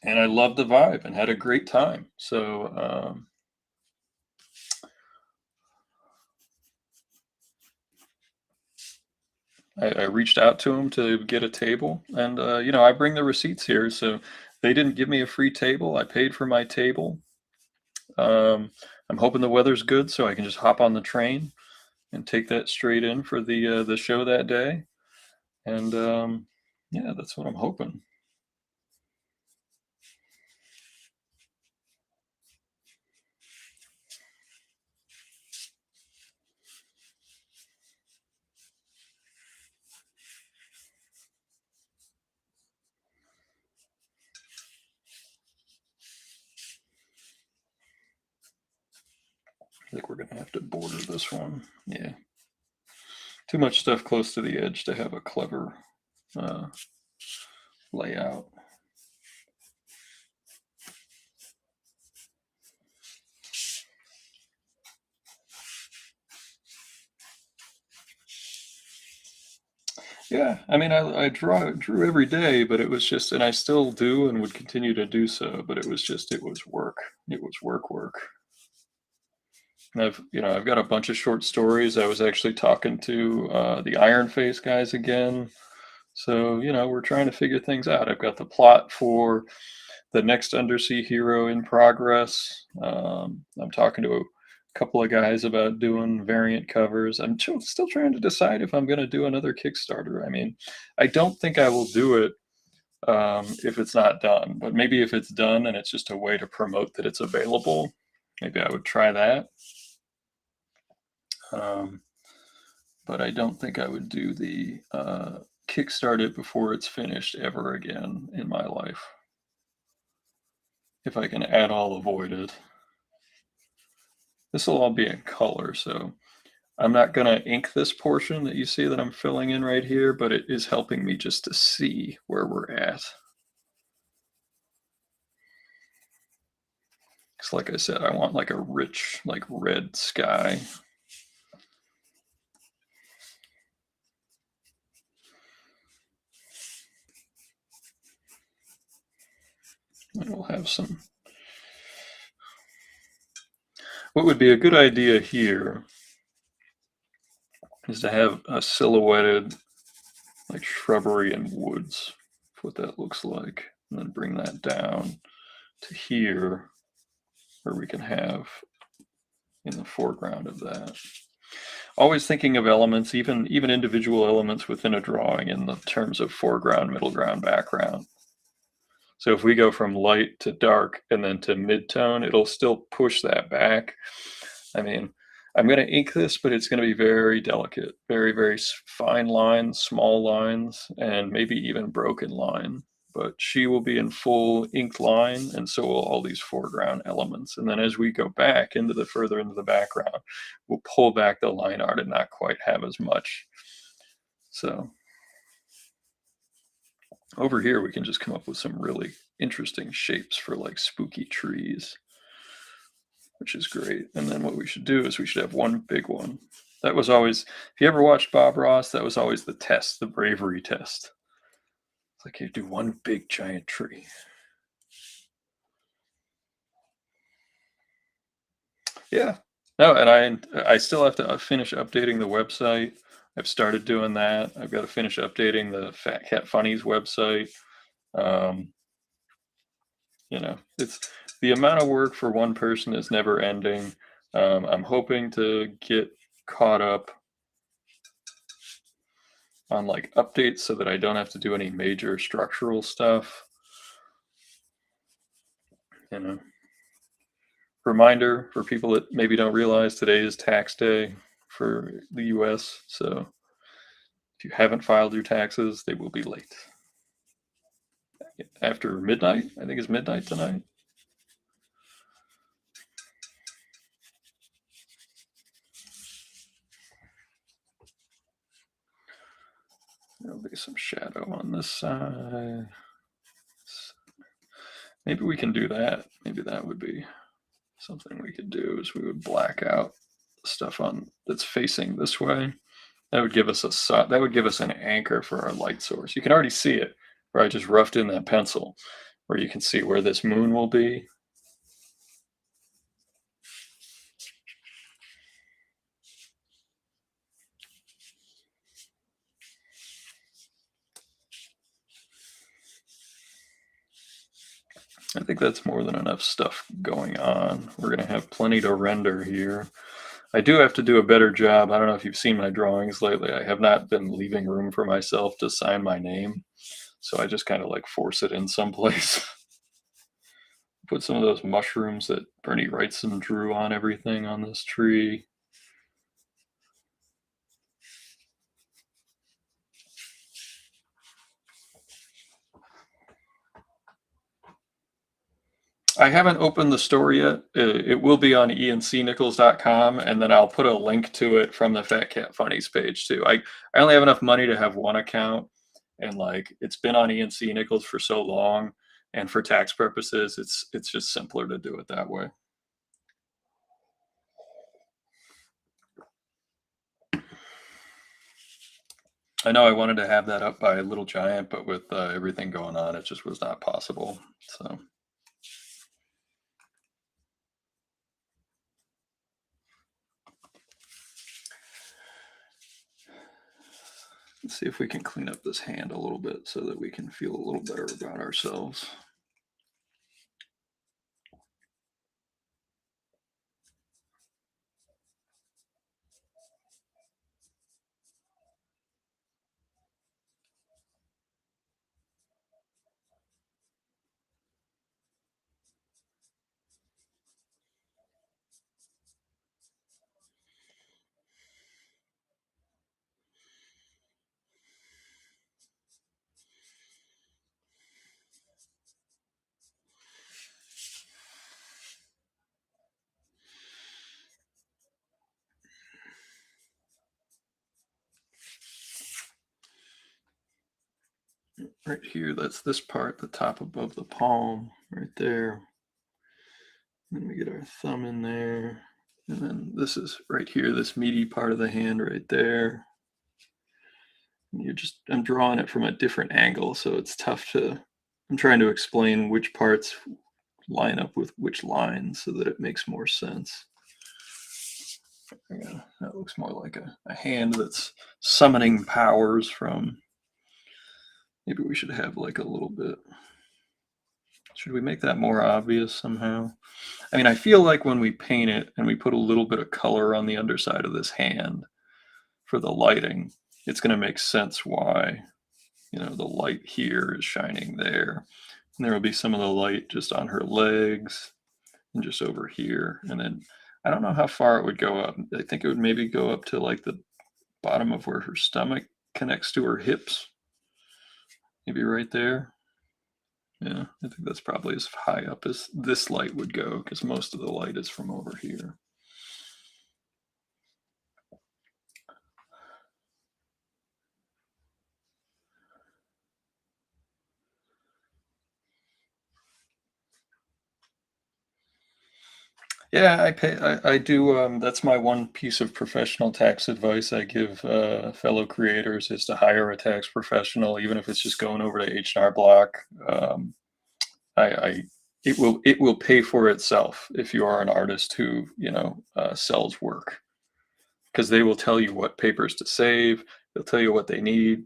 and I loved the vibe and had a great time. So I reached out to him to get a table, and I bring the receipts here. So they didn't give me a free table. I paid for my table. Um, I'm hoping the weather's good so I can just hop on the train and take that straight in for the show that day. And yeah, that's what I'm hoping. I think we're gonna have to border this one. Yeah, too much stuff close to the edge to have a clever uh, layout. Yeah, I mean, I drew every day, but it was just, and I still do, and would continue to do so. But it was work. It was work. And I've got a bunch of short stories. I was actually talking to the Iron Face guys again. So, we're trying to figure things out. I've got the plot for the next Undersea Hero in progress. I'm talking to a couple of guys about doing variant covers. I'm still trying to decide if I'm going to do another Kickstarter. I mean, I don't think I will do it if it's not done, but maybe if it's done and it's just a way to promote that it's available, maybe I would try that. Um, but I don't think I would do the kickstart it before it's finished ever again in my life. If I can at all avoid it. This will all be in color, so I'm not going to ink this portion that you see that I'm filling in right here, but it is helping me just to see where we're at. Because like I said, I want like a rich, like red sky. And we'll have some. What would be a good idea here is to have a silhouetted like shrubbery and woods, what that looks like, and then bring that down to here where we can have in the foreground of that. Always thinking of elements, even individual elements within a drawing in the terms of foreground, middle ground, background. So if we go from light to dark and then to mid-tone, it'll still push that back. I mean, I'm going to ink this, but it's going to be very delicate, very, very fine lines, small lines, and maybe even broken line. But she will be in full inked line, and so will all these foreground elements. And then as we go back into the further into the background, we'll pull back the line art and not quite have as much. So over here, we can just come up with some really interesting shapes for like spooky trees, which is great. And then what we should do is we should have one big one. That was always, if you ever watched Bob Ross, that was always the test, the bravery test. It's like you do one big giant tree. Yeah. No, and I still have to finish updating the website. I've started doing that. I've got to finish updating the Fat Cat Funnies website. Um, it's the amount of work for one person is never ending. I'm hoping to get caught up on like updates so that I don't have to do any major structural stuff. Reminder for people that maybe don't realize today is tax day for the US. So if you haven't filed your taxes, they will be late. After midnight, I think it's midnight tonight. There'll be some shadow on this side. Maybe we can do that. Maybe that would be something we could do is we would black out the stuff on that's facing this way. That would give us that would give us an anchor for our light source. You can already see it where I just roughed in that pencil, where you can see where this moon will be. I think that's more than enough stuff going on. We're going to have plenty to render here. I do have to do a better job. I don't know if you've seen my drawings lately. I have not been leaving room for myself to sign my name. So I just kind of like force it in someplace. Put some of those mushrooms that Bernie Wrightson drew on everything on this tree. I haven't opened the store yet. It will be on encnichols.com, and then I'll put a link to it from the Fat Cat Funnies page too. I only have enough money to have one account, and like it's been on ENC Nichols for so long, and for tax purposes, it's just simpler to do it that way. I know I wanted to have that up by Little Giant, but with everything going on, it just was not possible. So. Let's see if we can clean up this hand a little bit so that we can feel a little better about ourselves. Right here, that's this part, the top above the palm, right there. Then we get our thumb in there. And then this is right here, this meaty part of the hand right there. And I'm drawing it from a different angle, so it's tough I'm trying to explain which parts line up with which lines so that it makes more sense. Yeah, that looks more like a hand that's summoning powers from. Maybe we should have like a little bit. Should we make that more obvious somehow? I mean, I feel like when we paint it and we put a little bit of color on the underside of this hand for the lighting, it's going to make sense why, the light here is shining there. And there will be some of the light just on her legs and just over here. And then I don't know how far it would go up. I think it would maybe go up to like the bottom of where her stomach connects to her hips. Maybe right there. Yeah, I think that's probably as high up as this light would go because most of the light is from over here. Yeah, I do. That's my one piece of professional tax advice I give fellow creators is to hire a tax professional, even if it's just going over to H&R Block. I it will pay for itself if you are an artist who sells work, because they will tell you what papers to save. They'll tell you what they need.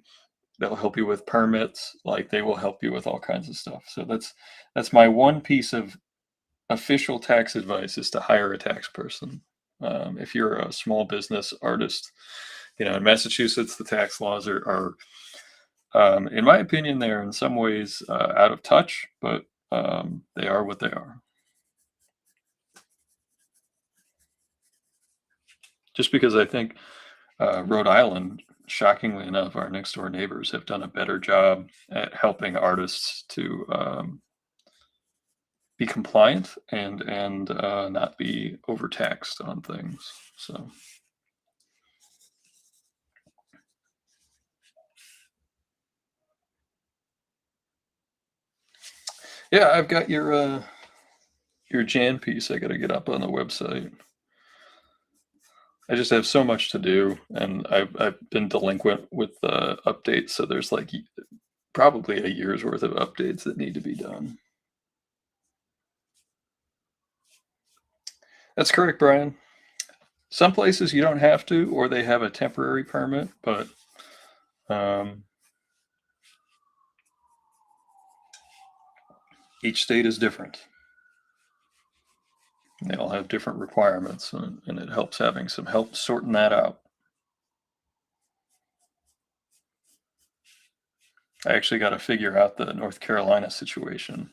They'll help you with permits. Like they will help you with all kinds of stuff. So that's my one piece of official tax advice is to hire a tax person. If you're a small business artist, in Massachusetts, the tax laws are in my opinion, they're in some ways out of touch, but they are what they are. Just because I think Rhode Island, shockingly enough, our next door neighbors have done a better job at helping artists to be compliant and not be overtaxed on things. So. Yeah, I've got your Jan piece. I got to get up on the website. I just have so much to do, and I've been delinquent with updates. So there's like probably a year's worth of updates that need to be done. That's correct, Brian. Some places you don't have to, or they have a temporary permit, but um, each state is different. They all have different requirements, and it helps having some help sorting that out. I actually got to figure out the North Carolina situation.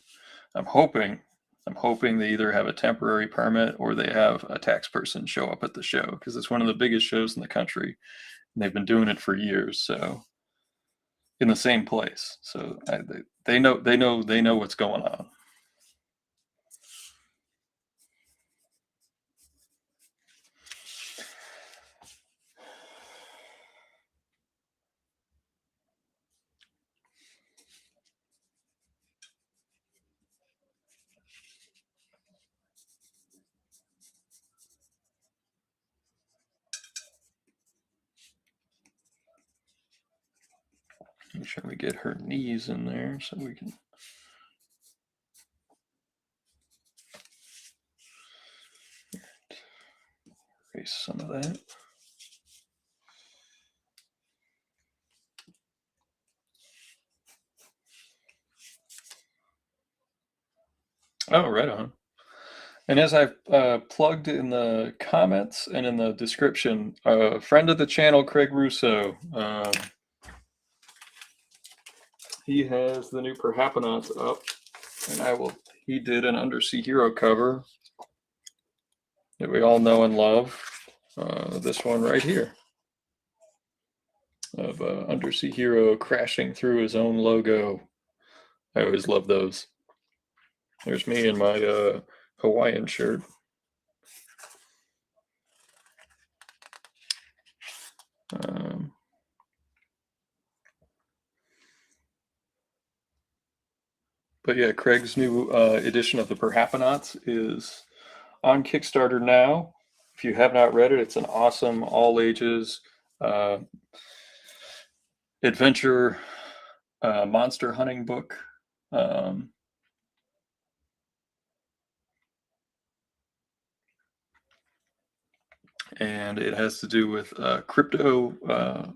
I'm hoping I'm hoping they either have a temporary permit or they have a tax person show up at the show, because it's one of the biggest shows in the country, and they've been doing it for years. So in the same place, so they know what's going on. Make sure we get her knees in there so we can erase some of that. Oh, right on. And as I've plugged in the comments and in the description, a friend of the channel, Craig Russo, he has the new Perhaponauts up, and he did an Undersea Hero cover that we all know and love. This one right here of Undersea Hero crashing through his own logo. I always love those. There's me in my Hawaiian shirt. But yeah, Craig's new edition of the Perhaponauts is on Kickstarter now. If you have not read it, it's an awesome all ages uh, adventure monster hunting book. And it has to do with crypto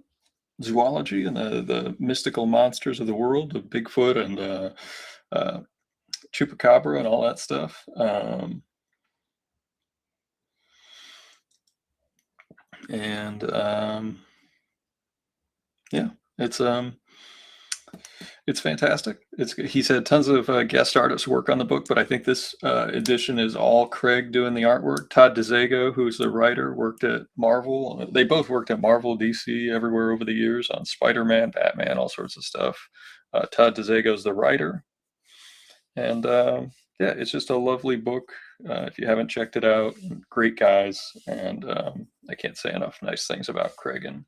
zoology and the mystical monsters of the world of Bigfoot and Chupacabra and all that stuff. Yeah, it's fantastic. He's had tons of guest artists work on the book, but I think this edition is all Craig doing the artwork. Todd DeZago, who's the writer, worked at Marvel. They both worked at Marvel, DC, everywhere over the years on Spider-Man, Batman, all sorts of stuff. Todd DeZago's the writer, and yeah, it's just a lovely book. If you haven't checked it out, great guys, and I can't say enough nice things about Craig and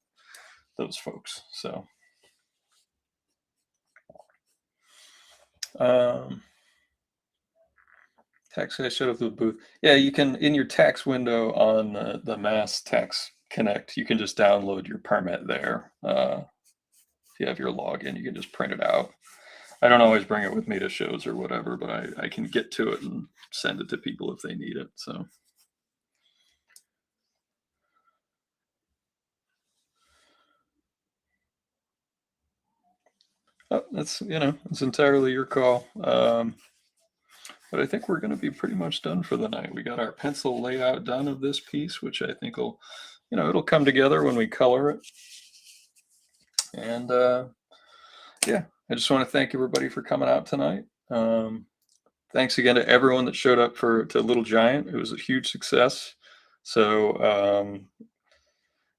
those folks. So. Tax guy showed up to the booth. Yeah, you can, in your tax window on the Mass Tax Connect, you can just download your permit there. If you have your login, you can just print it out. I don't always bring it with me to shows or whatever, but I can get to it and send it to people if they need it. So. Oh, it's entirely your call. But I think we're going to be pretty much done for the night. We got our pencil layout done of this piece, which I think will, it'll come together when we color it. And yeah, I just want to thank everybody for coming out tonight. Thanks again to everyone that showed up to Little Giant. It was a huge success. So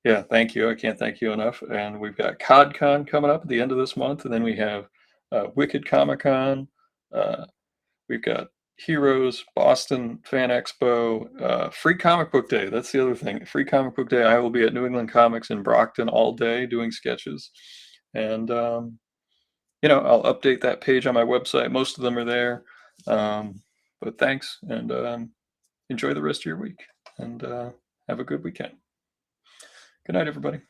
yeah, thank you. I can't thank you enough. And we've got CodCon coming up at the end of this month, and then we have Wicked Comic Con. We've got Heroes, Boston Fan Expo, Free Comic Book Day. That's the other thing. Free Comic Book Day. I will be at New England Comics in Brockton all day doing sketches. And, I'll update that page on my website. Most of them are there. But thanks, and enjoy the rest of your week, and have a good weekend. Good night, everybody.